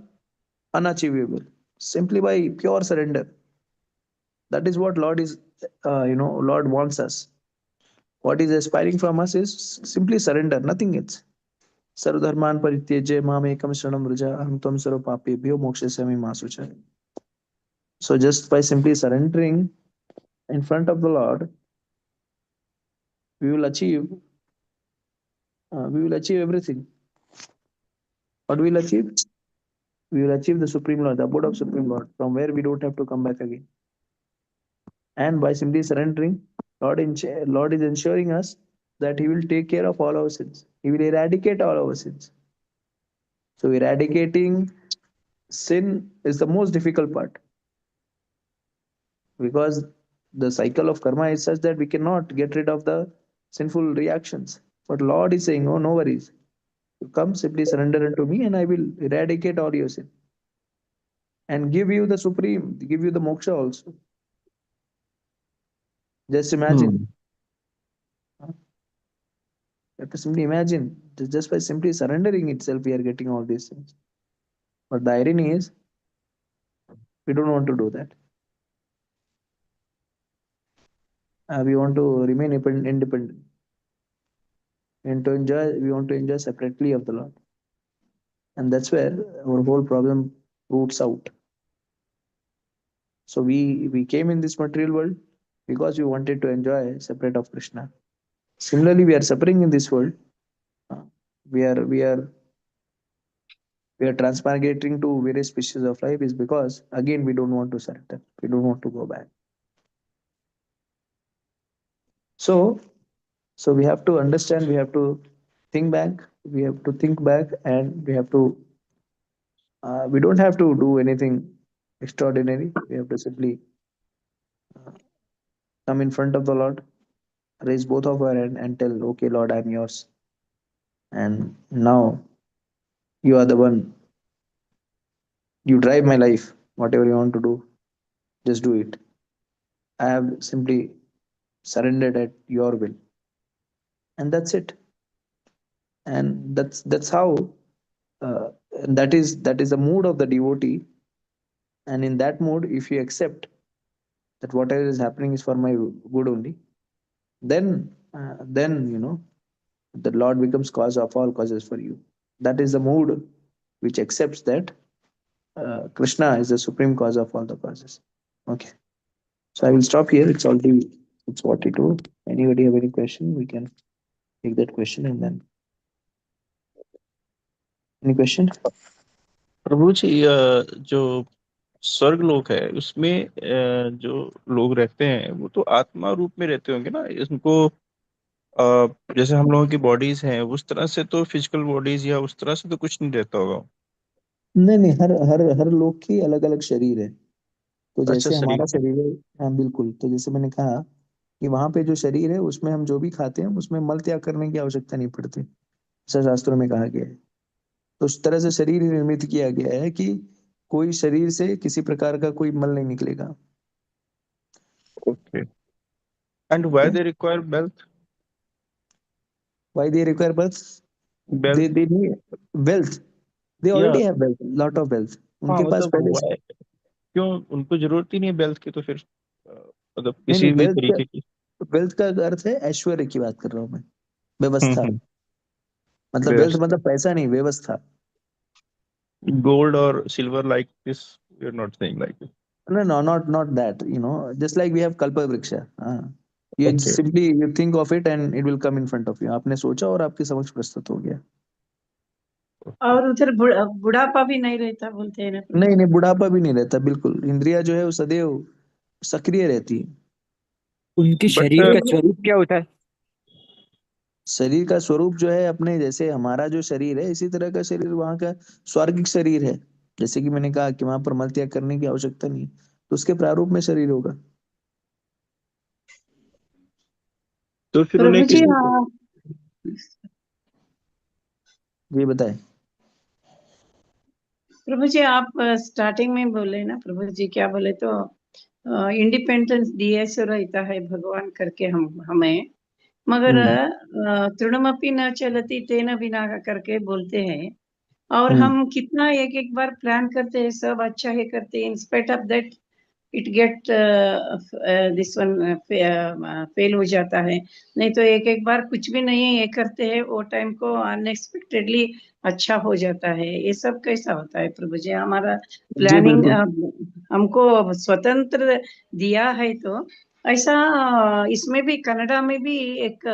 unachievable simply by pure surrender. That is what Lord is, Lord wants us. What is aspiring from us is simply surrender, nothing else. Sarvdharman parityajya mam ekam sharanam vraja aham tvam sarva papebhyo mokshasami ma sucha. So just by simply surrendering in front of the Lord, we will achieve we will achieve everything. What we will achieve? We will achieve the Supreme Lord, the abode of Supreme Lord, from where we don't have to come back again. And by simply surrendering, Lord is ensuring us that He will take care of all our sins. He will eradicate all our sins. So eradicating sin is the most difficult part because the cycle of karma is such that we cannot get rid of the sinful reactions. But Lord is saying, "Oh, no worries. You come, simply surrender unto me, and I will eradicate all your sin and give you the supreme, give you the moksha also." Just imagine. Hmm. You have to simply imagine. Just by simply surrendering itself, we are getting all these things. But the irony is, we don't want to do that. We want to remain independent and to enjoy. We want to enjoy separately of the Lord, and that's where our whole problem roots out. So we came in this material world because we wanted to enjoy separate of Krishna. Similarly, we are suffering in this world. Uh, We are we are we are transmigrating to various species of life is because again we don't want to surrender. We don't want to go back. So we have to understand. We have to think back. We have to think back, and we have to. We don't have to do anything extraordinary. We have to simply come in front of the Lord, raise both of our hand, and tell, "Okay, Lord, I'm yours, and now you are the one. You drive my life. Whatever you want to do, just do it. I have simply surrendered at your will, and that's it. And that's how. Uh, and that is the mood of the devotee. And in that mood, if you accept that whatever is happening is for my good only, then the Lord becomes cause of all causes for you. That is the mood which accepts that Krishna is the supreme cause of all the causes. Okay, so I will stop here. It's 42. Anybody have any question? We can take that question and then any question. प्रभु जी जो स्वर्ग लोक है उसमें जो लोग रहते हैं वो तो आत्मा रूप में रहते होंगे ना इनको जैसे हम लोगों की बॉडीज हैं उस तरह से तो फिजिकल बॉडीज या उस तरह से तो कुछ नहीं रहता होगा। नहीं नहीं, हर हर हर लोग की अलग अलग शरीर है। तो अच्छा जैसे हमारा शरीर है। शरीर है, हाँ बिल्कुल, तो जैसे मैंने कहा कि वहां पे जो शरीर है उसमें हम जो भी खाते हैं उसमें मल त्याग करने की आवश्यकता नहीं पड़ती, ऐसा शास्त्रों में कहा गया है। तो उस तरह से शरीर ही निर्मित किया गया है कि कोई शरीर से किसी प्रकार का कोई मल नहीं निकलेगा। ओके एंड ठीक व्हाई है। They require wealth. Why they require birth? they wealth they need wealth. They या already have wealth, lot of wealth हाँ उनके पास मतलब पहले से। why क्यों उनको जरूरत ही नहीं है वेल्थ की तो फिर मतलब नहीं नहीं, किसी भी तरीके की। वेल्थ का अर्थ है ऐश्वर्य की बात कर रहा हूँ मैं, व्यवस्था। हम्म। मतलब वेल्थ व्यवस्था मतलब पैसा नहीं, व्यवस्था। गोल्ड और silver like this we are not saying like this. No, no, not that. Just like we have kalpa vriksha. ये okay. Simply you think of it and it will come in front of you. आपने सोचा और आपके समक्ष प्रस्तुत हो गया। और उधर बुढ़ापा भी नहीं रहता बोलते हैं ना प्रभु नहीं जी। नहीं, बुढ़ापा भी नहीं रहता, बिल्कुल। इंद्रिया जो है वो सदैव सक्रिय रहती है। उनके बट शरीर का प्रभु स्वरूप क्या होता है? शरीर का स्वरूप जो है अपने जैसे हमारा जो शरीर है इसी तरह का शरीर वहाँ का स्वर्गिक शरीर है। जैसे कि मैंने कहा कि वहां पर मल त्याग करने की आवश्यकता नहीं, तो उसके प्रारूप में शरीर होगा। तो फिर उन्हें प्रभु जी किसी को, हाँ। ये बताए। प्रभु जी आप स्टार्टिंग में बोले ना प्रभु जी, क्या बोले तो इंडिपेंडेंस दिए सो रहता है भगवान करके हम हमें, मगर हम्म। तृणमपि न चलती तेन बिना करके बोलते हैं। और हम्म। हम कितना एक एक बार प्लान करते हैं, सब अच्छा ही करते हैं, in spite of that it get this one fail हो जाता है। नहीं तो एक एक बार कुछ भी नहीं ये करते हैं, वो टाइम को अनएक्सपेक्टेडली अच्छा हो जाता है। ये सब कैसा होता है प्रभु जी? हमारा जी प्लानिंग बिल्कुल। हमको स्वतंत्र दिया है, तो ऐसा इसमें भी कनाडा में भी एक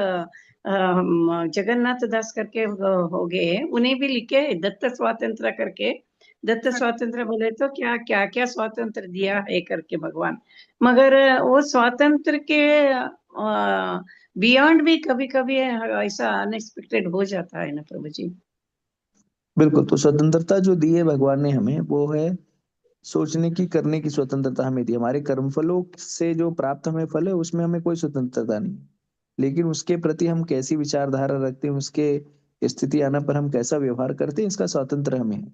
जगन्नाथ दास करके हो गए, उन्हें भी लिखे दत्त स्वातंत्र करके। दत्त स्वातंत्र बोले तो क्या क्या क्या स्वातंत्र दिया है करके भगवान, मगर वो स्वातंत्र के बियॉन्ड भी कभी कभी ऐसा अनएक्सपेक्टेड हो जाता है ना प्रभु जी। बिल्कुल, तो स्वतंत्रता जो दी है भगवान ने हमें वो है सोचने की, करने की स्वतंत्रता हमें दी। हमारे कर्मफलों से जो प्राप्त हमें फल है उसमें हमें कोई स्वतंत्रता नहीं, लेकिन उसके प्रति हम कैसी विचारधारा रखते हैं, उसके स्थिति आने पर हम कैसा व्यवहार करते हैं, इसका स्वातंत्र हमें है।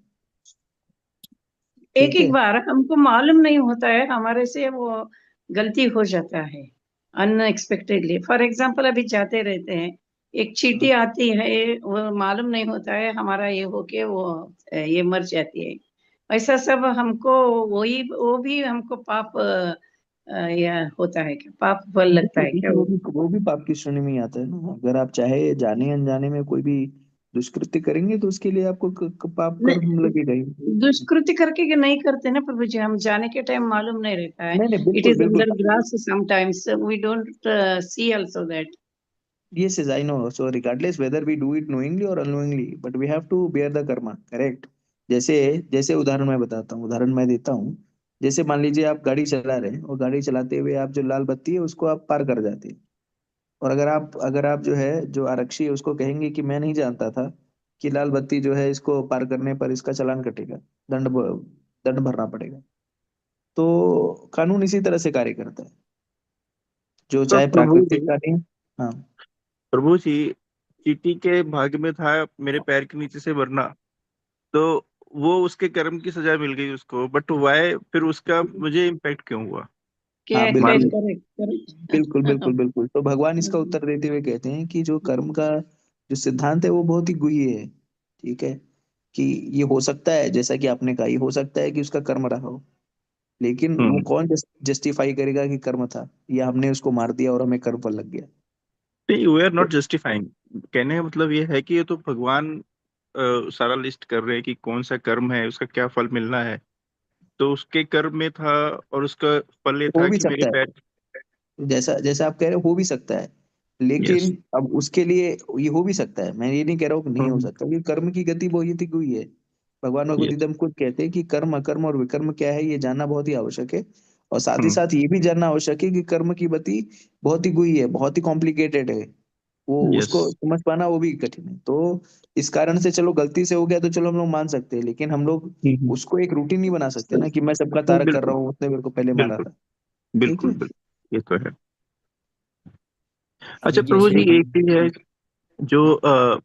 एक ठीक एक है। बार हमको मालूम नहीं होता है, हमारे से वो गलती हो जाता है अनएक्सपेक्टेडली। फॉर एग्जाम्पल अभी जाते रहते हैं, एक चींटी आती है, वो मालूम नहीं होता है, हमारा ये हो के वो ये मर जाती है। ऐसा सब हमको वही वो भी हमको पाप या होता है क्या, पाप फल लगता बिल्कुल है क्या बिल्कुल, वो? वो भी पाप की श्रेणी में ही आता है ना। अगर आप चाहे जाने अनजाने में कोई भी दुष्कृत्य करेंगे तो उसके लिए आपको पाप कर्म नहीं, लगेगा ही। दुष्कृति करके कि नहीं करते ना प्रभु जी, हम जाने के टाइम मालूम नहीं रहता है। नहीं नहीं, इट बिल्कुल इज बिल्कुल। Under grass sometimes, we don't see also that. Yes, yes, I know. So regardless whether we do it knowingly or unknowingly, but we have to bear the karma, correct? जैसे जैसे उदाहरण मैं बताता हूँ, उदाहरण मैं देता हूँ। जैसे मान लीजिए आप गाड़ी चला रहे हैं और गाड़ी चलाते हुए आप जो लाल बत्ती है उसको आप पार कर जाते हैं। और अगर आप जो है जो आरक्षी है उसको कहेंगे कि मैं नहीं जानता था कि लाल बत्ती जो है इसको पार करने पर इसका चालान कटेगा, दंड भरना पड़ेगा। तो कानून इसी तरह से कार्य करता है, जो तो चाहे प्रभु प्राकृतिक जी, कानून। हाँ। प्रभु जी, चींटी के भाग्य में था मेरे पैर के नीचे से वरना, तो वो उसके कर्म की सजा मिल गई उसको, बट वाई फिर उसका मुझे इम्पेक्ट क्यों हुआ? हाँ मान, बिल्कुल करेक्ट बिल्कुल बिल्कुल करेक्ट। बिल्कुल। तो भगवान इसका उत्तर देते हुए कहते हैं कि जो कर्म का जो सिद्धांत है वो बहुत ही गुह्य है। ठीक है। कि ये हो सकता है, जैसा कि आपने कहा, ये हो सकता है कि उसका कर्म रहा हो, लेकिन वो हम्म, कौन जस्टिफाई करेगा कि कर्म था या हमने उसको मार दिया और हमें कर्म फल लग गया। नहीं, वी आर तो नॉट जस्टिफाइंग। कहने का मतलब ये है कि ये तो भगवान सारा लिस्ट कर रहे हैं कि कौन सा कर्म है, उसका क्या फल मिलना है। तो उसके कर्म में था और उसका फल ये हो था भी कि मेरे सकता है, पैर। जैसा जैसा आप कह रहे हो हो भी सकता है, यस। लेकिन अब उसके लिए ये हो भी सकता है, मैं ये नहीं कह रहा हूँ कि नहीं हो हम्म। सकता, क्योंकि कर्म की गति बहुत ही हुई है। भगवान भगवद यस। गीता में खुद कहते हैं कि कर्म अकर्म और विकर्म क्या है ये जानना बहुत ही आवश्यक है। और साथ ही हम्म। साथ ये भी जानना आवश्यक है कि कर्म की गति बहुत ही गुई है, बहुत ही कॉम्प्लिकेटेड है। वो यस। उसको समझ पाना वो भी कठिन है। तो इस कारण से चलो गलती से हो गया तो चलो हम लोग मान सकते हैं, लेकिन हम लोग हम्म। उसको एक रूटीन नहीं बना सकते ना कि मैं सबका नहीं, तारक कर रहा बिल्कुल हूँ, उसने मेरे को पहले मारा बिल्कुल था। ठीक बिल्कुल है। बिल्कुल, ये तो है। अच्छा प्रभु जैसे जी, एक चीज है जो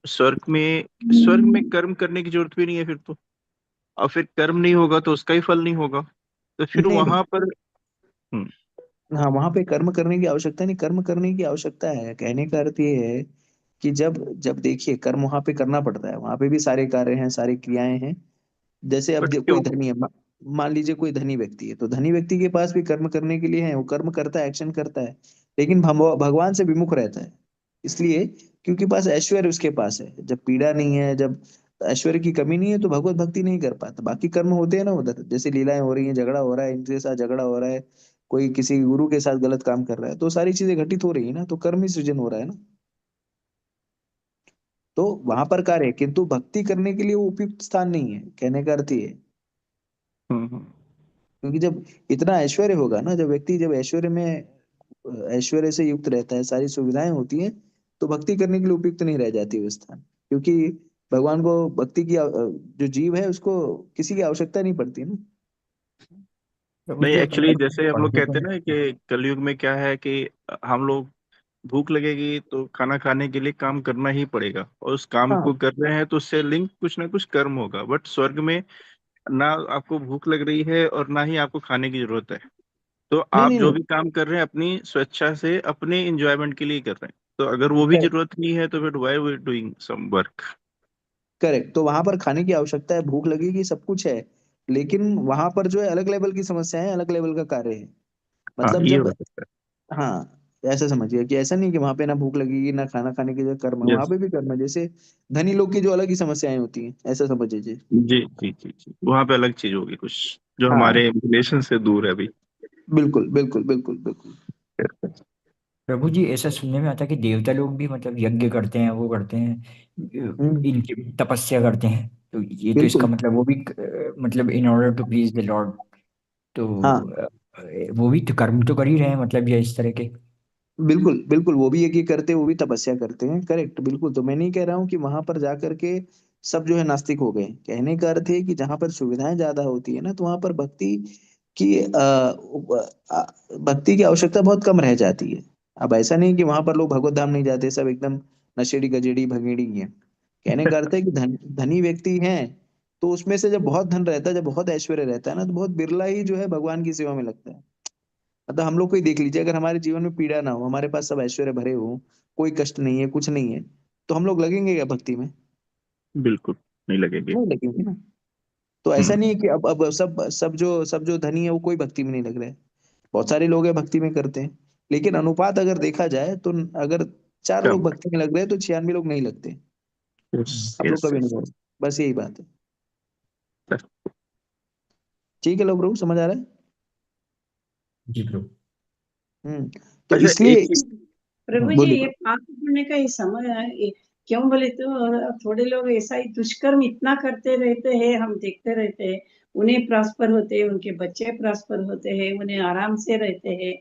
स्वर्ग में कर्म करने की जरूरत भी नहीं है फिर तो। और फिर कर्म नहीं होगा तो उसका ही फल नहीं होगा, तो फिर नहीं नहीं, वहां पर। हम्म। हाँ वहां पे कर्म करने की आवश्यकता नहीं, कर्म करने की आवश्यकता है। कहने का अर्थ ये है कि जब जब देखिए कर्म वहां पे करना पड़ता है, वहां पे भी सारे कार्य हैं, सारी क्रियाएं हैं। जैसे अब बट कोई क्यों? धनी है, मान लीजिए कोई धनी व्यक्ति है, तो धनी व्यक्ति के पास भी कर्म करने के लिए है, वो कर्म करता है, एक्शन करता है, लेकिन भगवान से विमुख रहता है। इसलिए क्योंकि पास ऐश्वर्य उसके पास है, जब पीड़ा नहीं है, जब ऐश्वर्य की कमी नहीं है तो भगवत भक्ति नहीं कर पाता। बाकी कर्म होते हैं ना उधर, जैसे लीलाएं हो रही हैं, झगड़ा हो रहा है, इनके साथ झगड़ा हो रहा है, कोई किसी गुरु के साथ गलत काम कर रहा है, तो सारी चीजें घटित हो रही है ना, तो कर्म ही सृजन हो रहा है ना। तो वहां पर कार्य है, किंतु भक्ति करने के लिए वो उपयुक्त स्थान नहीं है, कहने का अर्थ ये है। हम्म। क्योंकि जब इतना ऐश्वर्य होगा ना, जब व्यक्ति जब ऐश्वर्य में ऐश्वर्य से युक्त रहता है, सारी सुविधाएं होती हैं, तो भक्ति करने के लिए उपयुक्त नहीं रह जाती वो स्थान। क्योंकि भगवान को भक्ति की जो जीव है उसको किसी की आवश्यकता नहीं पड़ती ना। प्रभु नहीं, जी एक्चुअली अपन जैसे हम लोग पढ़ते तो कहते हैं ना कि कलयुग में क्या है कि हम लोग भूख लगेगी तो खाना खाने के लिए काम करना ही पड़ेगा, और उस काम हाँ। को कर रहे हैं तो उससे लिंक कुछ ना कुछ कर्म होगा। बट स्वर्ग में ना आपको भूख लग रही है और ना ही आपको खाने की जरूरत है, तो नहीं आप नहीं जो नहीं। भी काम कर रहे हैं अपनी स्वेच्छा से अपने इंजॉयमेंट के लिए कर रहे हैं। तो अगर वो भी जरूरत नहीं है तो फिर why we doing some work. Correct. तो वहां पर खाने की आवश्यकता है, भूख लगेगी, सब कुछ है। लेकिन वहां पर जो है अलग लेवल की समस्याएं हैं, अलग लेवल का कार्य है। हाँ, मतलब ये जब, हो सकता हाँ, ऐसा समझिए कि ऐसा नहीं कि वहां पे ना भूख लगेगी ना खाना खाने की जो कर्म है, है। वहां यस। पे भी कर्म है। जैसे धनी लोग की जो अलग ही समस्याएं होती हैं, ऐसा समझ लीजिए। जी जी जी जी, वहां पे अलग चीज होगी कुछ जो हाँ, हमारे रिलेशन से दूर है अभी। बिल्कुल बिल्कुल बिल्कुल बिल्कुल। प्रभु जी ऐसा सुनने में आता है कि देवता लोग भी मतलब यज्ञ करते हैं, वो करते हैं, हम्म। इनकी तपस्या करते हैं। तो ये तो इसका बिल्कुल। मतलब वो भी मतलब in order to please the lord, तो हाँ, अ, वो भी तो कर्म तो कर ही रहे हैं, मतलब ये इस तरह के। बिल्कुल बिल्कुल, वो भी एक ही करते हैं, वो भी तपस्या करते हैं। करेक्ट, बिल्कुल। तो मैं नहीं कह रहा हूँ कि वहां पर जाकर के सब जो है नास्तिक हो गए। कहने का अर्थ है कि जहां पर सुविधाएं ज्यादा होती है ना, तो वहां पर भक्ति की भक्ति की आवश्यकता बहुत कम रह जाती है। अब ऐसा नहीं कि वहां पर लोग भगवत धाम नहीं जाते, सब एकदम नशेड़ी गजेड़ी भगेड़ी ही है। कहने का अर्थ है कि धनी व्यक्ति हैं, तो उसमें से जब बहुत धन रहता है, जब बहुत ऐश्वर्य रहता है ना, तो बहुत बिरला ही जो है भगवान की सेवा में लगता है। मतलब हम लोग को ही देख लीजिए, अगर हमारे जीवन में पीड़ा ना हो, हमारे पास सब ऐश्वर्य भरे हो, कोई कष्ट नहीं है, कुछ नहीं है, तो हम लोग लगेंगे क्या भक्ति में? बिल्कुल नहीं लगेंगे। नहीं लगेंगे ना। तो ऐसा नहीं हम्म। है कि अब सब जो धनी है वो कोई भक्ति में नहीं लग रहे हैं। बहुत सारे लोग हैं भक्ति में करते हैं। लेकिन अनुपात अगर देखा जाए तो अगर चार कम। लोग भक्ति में लग रहे हैं तो 96 लोग नहीं लगते। यस आप लोग यस का भी यस। अनुभव, बस यही बात है। ठीक है, लोग प्रभु समझ आ रहा है। जी प्रभु। तो अच्छा, इसलिए एक चीज। प्रभु जी, बोलिए। ये पाप करने का ही समय है क्यों बोले तो थोड़े लोग ऐसा ही दुष्कर्म इतना करते रहते हैं, हम देखते रहते हैं। उन्हें प्रॉस्पर होते हैं, उनके बच्चे प्रॉस्पर होते हैं, उन्हें आराम से रहते हैं।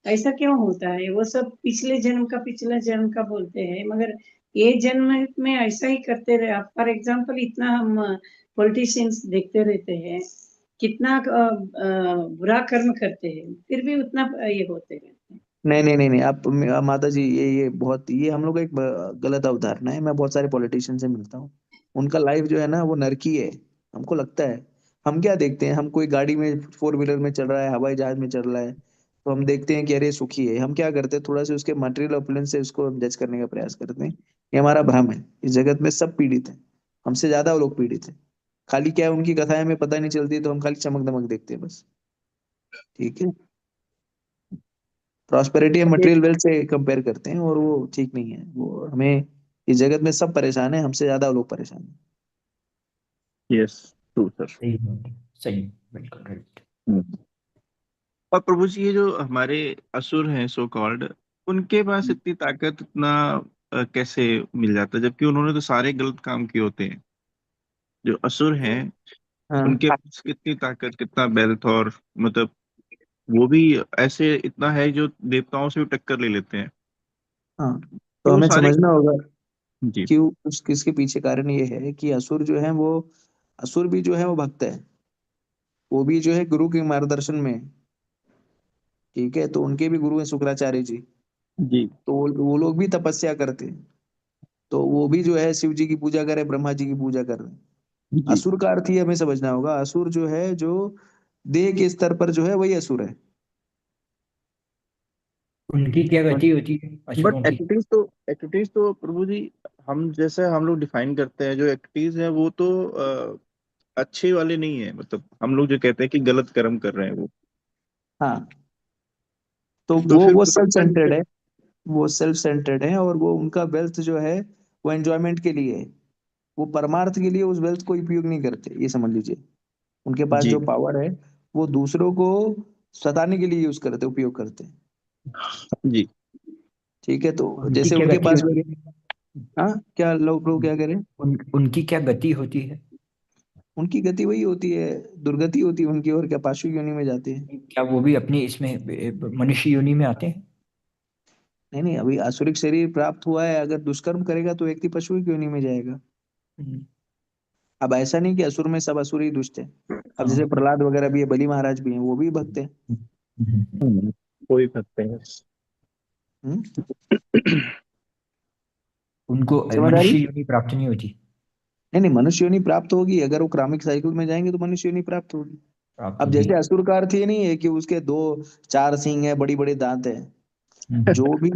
ऐसा क्यों होता है? वो सब पिछले जन्म का, पिछले जन्म का बोलते हैं, मगर ये जन्म में ऐसा ही करते रहे। फॉर एग्जाम्पल, इतना हम पॉलिटिशियंस देखते रहते हैं, कितना बुरा कर्म करते हैं, फिर भी उतना ये होते रहते हैं। नहीं नहीं नहीं नहीं, आप माता जी, ये बहुत, ये हम लोग का एक गलत अवधारणा है। मैं बहुत सारे पॉलिटिशियन से मिलता हूँ, उनका लाइफ जो है ना वो नरकी है। हमको लगता है, हम क्या देखते हैं, हम कोई गाड़ी में फोर व्हीलर में चल रहा है, हवाई जहाज में चल रहा है, तो हम देखते हैं कि अरे सुखी है। हम क्या करते हैं, थोड़ा सा उसके मटेरियल ऑपुलेंस से उसको जज करने का प्रयास करते हैं। ये हमारा भ्रम है। इस जगत में सब पीड़ित है, हमसे ज्यादा वो लोग पीड़ित है। खाली क्या है, उनकी कथाएं हमें पता नहीं चलती, तो हम खाली चमक दमक देखते हैं बस। ठीक है। प्रॉस्पेरिटी हम मटेरियल वेल्थ से कंपेयर करते हैं, और वो ठीक नहीं है। वो हमें, इस जगत में सब परेशान है, हमसे ज्यादा लोग परेशान हैं। Yes, true sir. सही बात है, सही, बिल्कुल राइट। और प्रभु जी, ये जो हमारे असुर हैं सो कॉल्ड, उनके पास इतनी ताकत, इतना कैसे मिल जाता है, जबकि उन्होंने तो सारे गलत काम किए होते हैं। जो असुर हैं हाँ उनके पास कितनी ताकत, कितना बेल्थ, और मतलब वो भी ऐसे इतना है जो देवताओं से भी टक्कर ले लेते हैं। हाँ। और तो वो हमें सारे। समझना होगा जी। कि उस किसके पीछे कारण ये है कि असुर जो है वो, असुर भी जो है वो भक्त है। वो भी जो है गुरु के मार्गदर्शन में है। ठीक है। तो उनके भी गुरु हैं शुक्राचार्य जी। जी तो वो लोग भी तपस्या करते हैं। तो वो भी जो है शिव जी की पूजा कर रहे हैं, ब्रह्मा जी की पूजा कर रहे हैं। जी असुर का अर्थ ही हमें समझना होगा, असुर जो है, जो देह के स्तर पर जो है वही असुर है। उनकी क्या गति होती है बट असुरों की? एक्टिविटीज तो प्रभु जी, हम जैसे हम लोग डिफाइन करते हैं जो एक्टिविटीज है वो तो अच्छे वाले नहीं है। मतलब हम लोग जो कहते हैं कि गलत कर्म कर रहे हैं वो। हाँ। तो तो फिर वो सेल्फ उसका सेंटर्ड दिक्कत। है। वो सेल्फ सेंटर्ड है, और वो उनका वेल्थ जो है वो एंजॉयमेंट के लिए है। वो परमार्थ के लिए उस वेल्थ को उपयोग नहीं करते, ये समझ लीजिए। उनके पास जी जो पावर है वो दूसरों को सताने के लिए यूज करते, उपयोग करते हैं। जी। ठीक है, तो उनकी जैसे क्या उनके गति पास, होती है? हाँ, क्या लोग क्या करें? उनकी क्या गति होती है? उनकी गति वही होती है, दुर्गति होती है उनकी, और क्या, पाशु योनि में जाते हैं। क्या वो भी अपनी इसमें मनुष्य योनि में आते हैं? नहीं नहीं, अभी आसुरिक शरीर प्राप्त हुआ है, अगर दुष्कर्म करेगा तो व्यक्ति पशु की योनि में जाएगा। हम्म, अब ऐसा नहीं कि असुर में सब असुर ही दुष्ट है। अब जैसे हाँ। प्रहलाद वगैरह भी है, बलि महाराज भी हैं, वो भी भक्त हैं। हम्म। कोई सकते हैं। हम्म, उनको समझ आ रही? मनुष्य योनि प्राप्त नहीं होती? नहीं नहीं, मनुष्य योनि प्राप्त होगी, अगर वो क्रमिक साइकिल में जाएंगे तो मनुष्य योनि प्राप्त होगी। प्राप्त अब होगी। जैसे असुर का अर्थ ये नहीं है कि उसके दो चार सींग है, बड़ी बड़े दांत है, हम्म, जो भी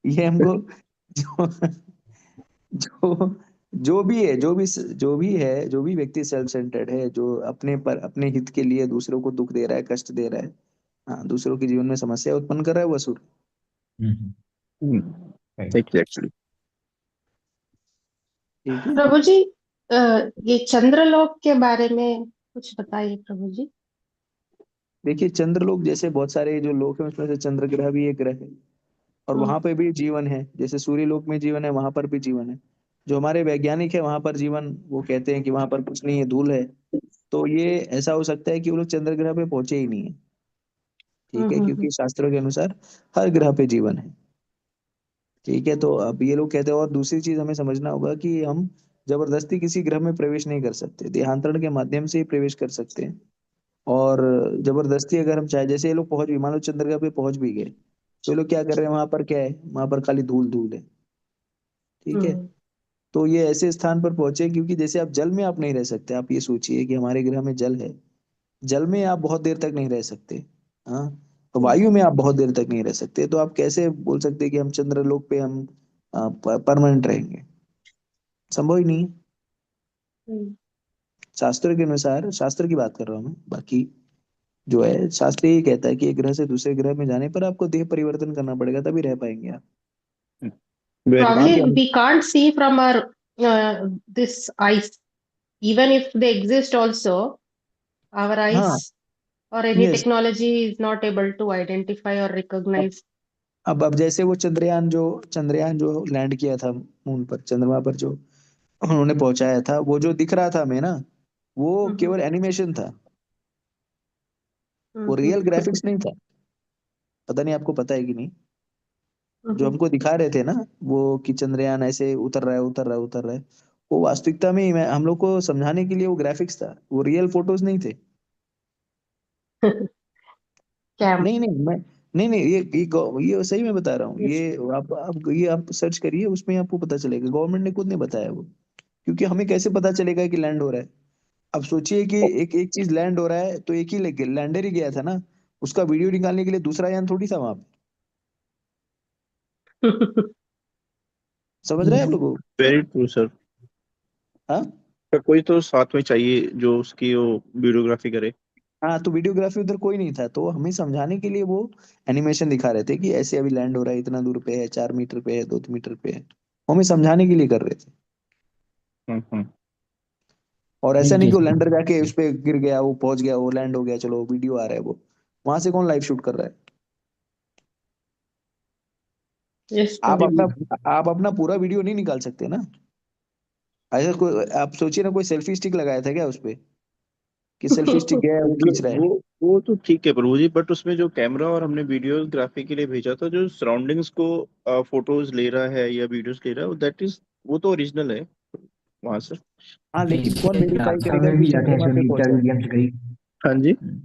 ये हमको, जो जो जो भी है, जो भी व्यक्ति सेल्फ सेंटर्ड है, जो अपने पर, अपने हित के लिए दूसरों को दुख दे रहा है, कष्ट दे रहा है, हाँ, दूसरों के जीवन में समस्या उत्पन्न कर रहा है, वो असुर। हम्म, right। एग्जैक्टली। ठीक है। प्रभु जी, अ, ये चंद्रलोक के बारे में कुछ बताइए प्रभु जी। देखिए, चंद्रलोक जैसे बहुत सारे जो लोक है, उसमें से चंद्र ग्रह भी एक ग्रह है, और हम्म, वहां पे भी जीवन है। जैसे सूर्य लोक में जीवन है, वहां पर भी जीवन है। जो हमारे वैज्ञानिक है, वहां पर जीवन, वो कहते हैं कि वहां पर कुछ नहीं है, धूल है। तो ये ऐसा हो सकता है कि वो लोग चंद्र ग्रह पे पहुंचे ही नहीं है। ठीक है, हम्म। क्योंकि शास्त्रों के अनुसार हर ग्रह पे जीवन है। ठीक है, तो अब ये लोग कहते हैं, और दूसरी चीज हमें समझना होगा कि हम जबरदस्ती किसी ग्रह में प्रवेश नहीं कर सकते, देहांतरण के माध्यम से ही प्रवेश कर सकते हैं। और जबरदस्ती अगर हम चाहे, जैसे ये लोग पहुंच भी, मान लो चंद्रग्रह पे पहुंच भी गए, तो ये लोग क्या कर रहे हैं, वहां पर क्या है, वहां पर खाली धूल धूल है। ठीक है, हम्म तो ये ऐसे स्थान पर पहुंचे, क्योंकि जैसे आप जल में आप नहीं रह सकते, आप ये सोचिए कि हमारे ग्रह में जल है, जल में आप बहुत देर तक नहीं रह सकते। हाँ, तो हम्म वायु में आप बहुत देर तक नहीं रह सकते, तो आप कैसे बोल सकते हैं कि हम चंद्रलोक पे हम परमानेंट रहेंगे? संभव ही नहीं है। हम्म। शास्त्र के अनुसार, शास्त्र की बात कर रहा हूँ मैं, बाकी जो है शास्त्र यही कहता है कि एक ग्रह से दूसरे ग्रह में जाने पर आपको देह परिवर्तन करना पड़ेगा, तभी रह पाएंगे आप। वेरी वहां ट्रू। के Probably we can't see from our this eyes. Even if they exist also, our हाँ, eyes or any yes. technology is not able to identify or अब recognize. अब जैसे वो चंद्रयान जो लैंड किया था मून पर, चंद्रमा पर जो उन्होंने पहुंचाया था, वो जो दिख रहा था हमें ना, वो हम्म केवल एनिमेशन था, वो हम्म रियल ग्राफिक्स नहीं था। पता नहीं आपको पता है कि नहीं? जो हम्म हमको दिखा रहे थे ना, वो कि चंद्रयान ऐसे उतर रहा है, उतर रहा है, उतर रहा है, वो वास्तविकता में हम लोग को समझाने के लिए वो ग्राफिक्स था, वो रियल फोटोज नहीं थे। क्या? नहीं नहीं, मैं, नहीं नहीं, ये सही में बता रहा हूँ, ये आप सर्च करिए, उसमें आपको पता चलेगा, गवर्नमेंट ने खुद ने बताया वो। क्योंकि हमें कैसे पता चलेगा कि लैंड हो रहा है? अब सोचिए कि एक एक चीज लैंड हो रहा है, तो एक ही लैंडर ही गया था ना, उसका वीडियो निकालने के लिए दूसरा यान थोड़ी था वहां पे। समझ रहे हैं आप लोगों को? Very true sir. हाँ, कोई तो साथ में चाहिए जो उसकी वो वीडियोग्राफी करे। हाँ, तो वीडियोग्राफी उधर कोई नहीं था, तो हमें समझाने के लिए वो एनिमेशन दिखा रहे थे कि ऐसे अभी लैंड हो रहा है, इतना दूर पे है, 4 मीटर पे है, 2 मीटर पे है, वो हमें समझाने के लिए कर रहे थे। हम्म। और ऐसा नहीं, नहीं कि वो जैसे लैंडर जाके उस पे गिर गया, वो पहुंच गया, वो लैंड हो गया, चलो वीडियो आ रहा है, वो वहां से कौन लाइव शूट कर रहा है? यस आप प्रभु। अपना आप अपना पूरा वीडियो नहीं निकाल सकते ना। ऐसा कोई, आप सोचिए ना, कोई सेल्फी स्टिक लगाया था क्या उस पे, कि सेल्फी स्टिक गया है, वो मतलब खींच रहा है? वो तो ठीक है प्रभु जी, बट उसमें जो कैमरा और हमने वीडियोग्राफी के लिए भेजा था, जो सराउंडिंग्स को फोटोज ले रहा है या वीडियोस ले रहा है, दैट इज, वो तो ओरिजिनल है वहां से। हाँ, लेकिन कौन जैसे वेरीफाई नासा करेगा में कि भी जाते हैं, चंद्रमा पे सुनीता पहुंचा है? विलियम्स गई। हाँ जी। हम्म,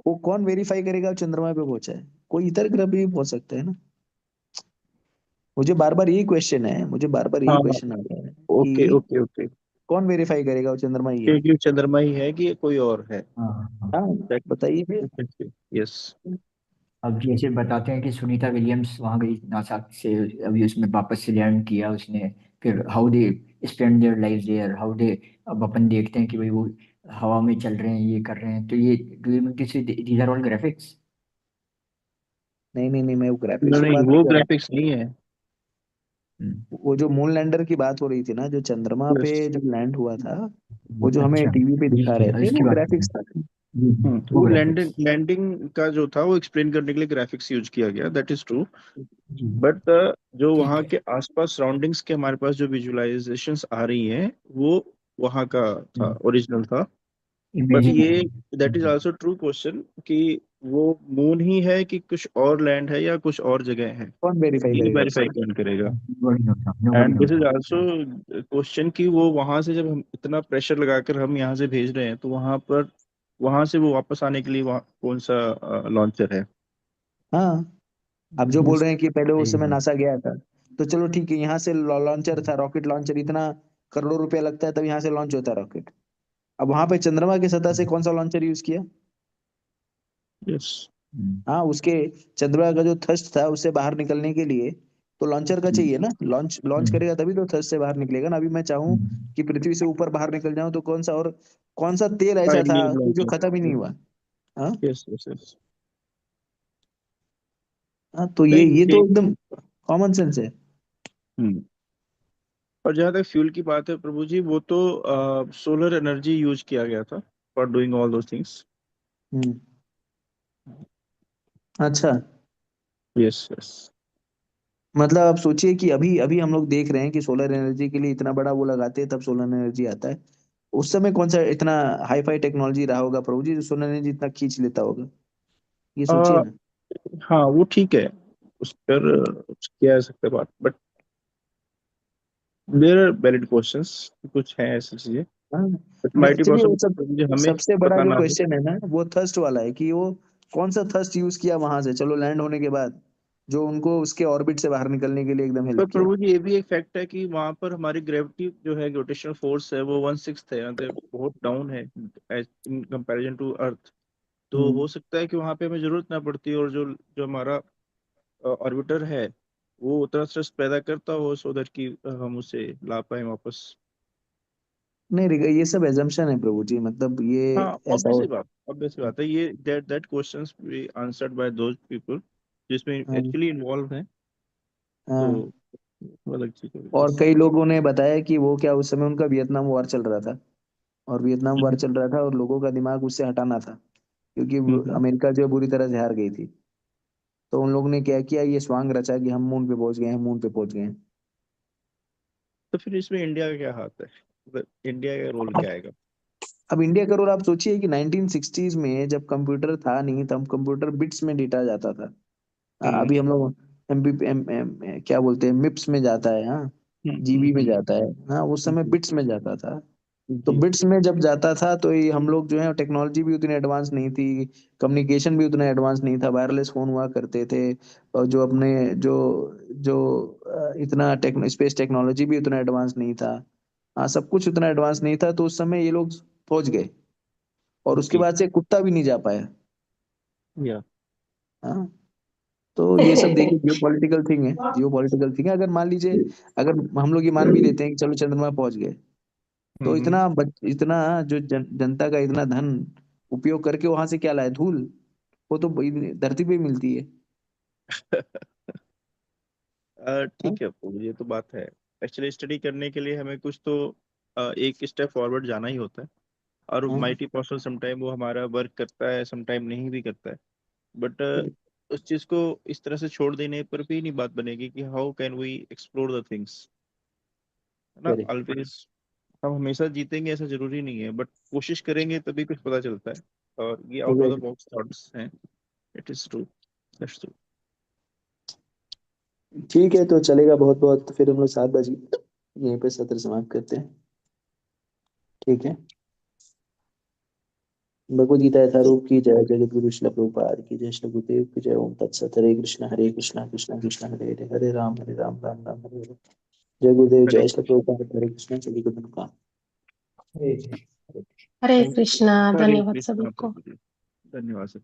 वो कौन वेरीफाई करेगा वो चंद्रमा पे पहुंचा है? कोई इतर ग्रह पे भी पहुंच सकता है ना। मुझे बार बार यही हाँ। क्वेश्चन आ रहा है ओके कि ओके ओके। कौन वेरीफाई करेगा वो चंद्रमा ही है? क्योंकि चंद्रमा ही है कि कोई और है? हाँ हाँ। हाँ, बताइए। यस। अब जैसे बताते हैं कि सुनीता विलियम्स वहां गई नासा से, अभी उसमें वापस से लैंड किया उसने। फिर how they spend their life there, how they, अब अपन देखते हैं कि भाई वो हवा में चल रहे हैं, ये कर रहे हैं, तो ये डू यू मीन टू से दीज आर ऑल ग्राफिक्स? नहीं नहीं नहीं, मैं वो ग्राफिक्स की नहीं, बात नहीं वो कर रहा ग्राफिक्स नहीं है। हूँ। वो जो मून लैंडर की बात हो रही थी ना, जो चंद्रमा पे यस। जब लैंड हुआ था, वो जो हमें अच्छा, टीवी पे दिखा ठीक है, रहे थे, इसकी वो बात कर रहे ग्राफिक्स हैं। था। वो वो ग्राफिक्स। लैंडिंग का जो था वो एक्सप्लेन करने के लिए ग्राफिक्स यूज किया गया, दैट इज ट्रू। जी। बट जो ठीक वहाँ है। के आसपास सराउंडिंग्स के हमारे पास जो विजुअलाइजेशंस आ रही हैं वो वहाँ का था, ओरिजिनल था। बट इमेजिन है। ये that is also true question कि वो मून ही है कि कुछ और लैंड है या कुछ और जगह है, कौन वेरीफाई ये करेगा वेरीफाई उसको? कौन करेगा? Nobody knows now, nobody and this knows is also now. Question कि वो वहां से जब हम इतना प्रेशर लगाकर हम यहाँ से भेज रहे हैं तो वहां पर वहां से वो वापस आने के लिए वहाँ कौन सा लॉन्चर है? हाँ, अब जो बोल रहे हैं कि पहले उस सही समय है। नासा गया था, तो चलो ठीक है, यहाँ से लॉन्चर था, रॉकेट लॉन्चर, इतना करोड़ों रुपया लगता है तब यहाँ से लॉन्च होता है रॉकेट। अब वहां पे चंद्रमा की सतह से कौन सा लॉन्चर यूज किया? यस। हाँ, उसके चंद्रमा का जो थ्रस्ट था उससे बाहर निकलने के लिए तो लॉन्चर का चाहिए ना, लॉन्च लॉन्च करेगा तभी तो थ्रस्ट से बाहर निकलेगा ना। अभी मैं चाहूँ कि पृथ्वी से ऊपर बाहर निकल जाऊं तो कौन सा तेल ऐसा था आइडियल कि जो खत्म ही नहीं लॉन्चर। हुआ? हाँ। Yes yes yes. हाँ, तो ये नहीं ये तो ठीक। एकदम कॉमन सेंस है। हम्म। और जहाँ तक फ्यूल की बात है प्रभु जी, वो तो सोलर एनर्जी यूज किया गया था for doing all those things. Hmm. अच्छा, यस यस। मतलब आप सोचिए कि अभी अभी हम लोग देख रहे हैं कि सोलर एनर्जी के लिए इतना बड़ा वो लगाते हैं तब सोलर एनर्जी आता है। उस समय कौन सा इतना हाई फाई टेक्नोलॉजी रहा होगा प्रभु जी जो सोलर एनर्जी इतना खींच लेता होगा? ये सोचिए ना। हाँ वो ठीक है, उस पर किया जा सकता है बात, but there are valid questions, कुछ है ऐसी चीजें। हाँ, बट नहीं माइटी चलिए, वो परसेंट सब मुझे हमें सबसे बड़ा पता जो ना हो। क्वेश्चन है ना वो थर्स्ट वाला है कि वो कौन सा थर्स्ट यूज किया वहां से, चलो लैंड होने के बाद, जो उनको उसके ऑर्बिट से बाहर निकलने के लिए एकदम पर हेल्प किया। प्रभु जी ये भी एक फैक्ट है कि वहां पर हमारी ग्रेविटी जो है, ग्रेविटेशनल फोर्स है, वो 1/6 है, मतलब बहुत डाउन है इन कंपैरिजन टू अर्थ। तो हम्म। हो सकता है कि वहां पे हमें जरूरत ना पड़ती, और जो जो हमारा ऑर्बिटर है वो उतना स्ट्रेस पैदा करता हो सो दैट कि हम उसे ला पाए वापस। नहीं ये सब एजम्पशन है प्रभु जी, मतलब ये हाँ ऐसा हो। ऑब्वियस बात है, ये that that questions be answered bye those people जिसमें हाँ। एक्चुअली इन्वॉल्व हैं। तो हाँ। वो अलग चीज है और बस। कई लोगों ने बताया कि वो क्या उस समय उनका वियतनाम वॉर चल रहा था, और वियतनाम वॉर चल रहा था और लोगों का दिमाग उससे हटाना था, क्योंकि हम्म। अमेरिका जो है बुरी तरह से हार गई थी। तो उन लोगों ने क्या किया, ये स्वांग रचा कि हम मून पे पहुंच गए हैं, मून पे पहुंच गए हैं। तो फिर इसमें इंडिया का क्या हाथ है, मतलब इंडिया का रोल अब क्या आएगा? अब इंडिया का रोल आप सोचिए कि 1960s में जब कंप्यूटर था नहीं, तब कंप्यूटर बिट्स में डेटा जाता था। हम्म अभी हम लोग क्या बोलते हैं, मिप्स में जाता है, हाँ, जीबी में हम्म। जाता है। हाँ, उस समय जी बिट्स में जाता था। तो जी। बिट्स में जब जाता था तो ये हम लोग जो है, टेक्नोलॉजी भी उतनी एडवांस नहीं थी, कम्युनिकेशन भी उतना एडवांस नहीं था, वायरलेस फोन हुआ करते थे, और जो अपने जो जो इतना स्पेस टेक्नोलॉजी भी उतना एडवांस नहीं था। हाँ, सब कुछ उतना एडवांस नहीं था, तो उस समय ये लोग पहुंच गए, और उसके जी। बाद से कुत्ता भी नहीं जा पाया। या हाँ, तो ये सब देखिए जियो पॉलिटिकल थिंग है, जियो पॉलिटिकल थिंग है। अगर मान लीजिए, अगर हम लोग ये मान भी लेते हैं कि चलो चंद्रमा पहुंच गए, तो हम्म। इतना जो जनता का इतना धन उपयोग करके वहां से क्या लाए, धूल? वो तो धरती पे ही मिलती है। हाँ? ठीक है अप्पू, ये तो बात है। एक्चुअली स्टडी करने के लिए हमें कुछ तो एक स्टेप फॉरवर्ड जाना ही होता है। और हाँ? माइटी पर्सन समटाइम वो हमारा वर्क करता है, समटाइम नहीं भी करता है। बट उस चीज को इस तरह से छोड़ देने पर भी नहीं बात बनेगी कि how can we explore the things, है ना? करेक्ट। ऑलवेज हम हमेशा जीतेंगे ऐसा जरूरी नहीं है, बट कोशिश करेंगे तभी कुछ पता चलता है। और ये out of the box thoughts हैं। It is true, that's true. ठीक है, तो चलेगा, बहुत बहुत, तो फिर हम लोग 7 बजे यहीं पे सत्र समाप्त करते हैं। ठीक है। भगवद गीता यथारूप की जय, जगत गुरु श्रील प्रभुपाद की जय, श्री गुरुदेव की जय। ओम तत्सत। हरे कृष्णा कृष्णा कृष्णा हरे हरे, हरे राम राम राम हरे हरे। जय गुरुदेव, हरे जय श्री प्रभुपाद, हरे कृष्णा, चलिए गुरु का। हरे कृष्ण। हरे थैंक यू। कृष्णा, हरे धन्यवाद सभी कृष्णा को। प्रभु जी, धन्यवाद सर।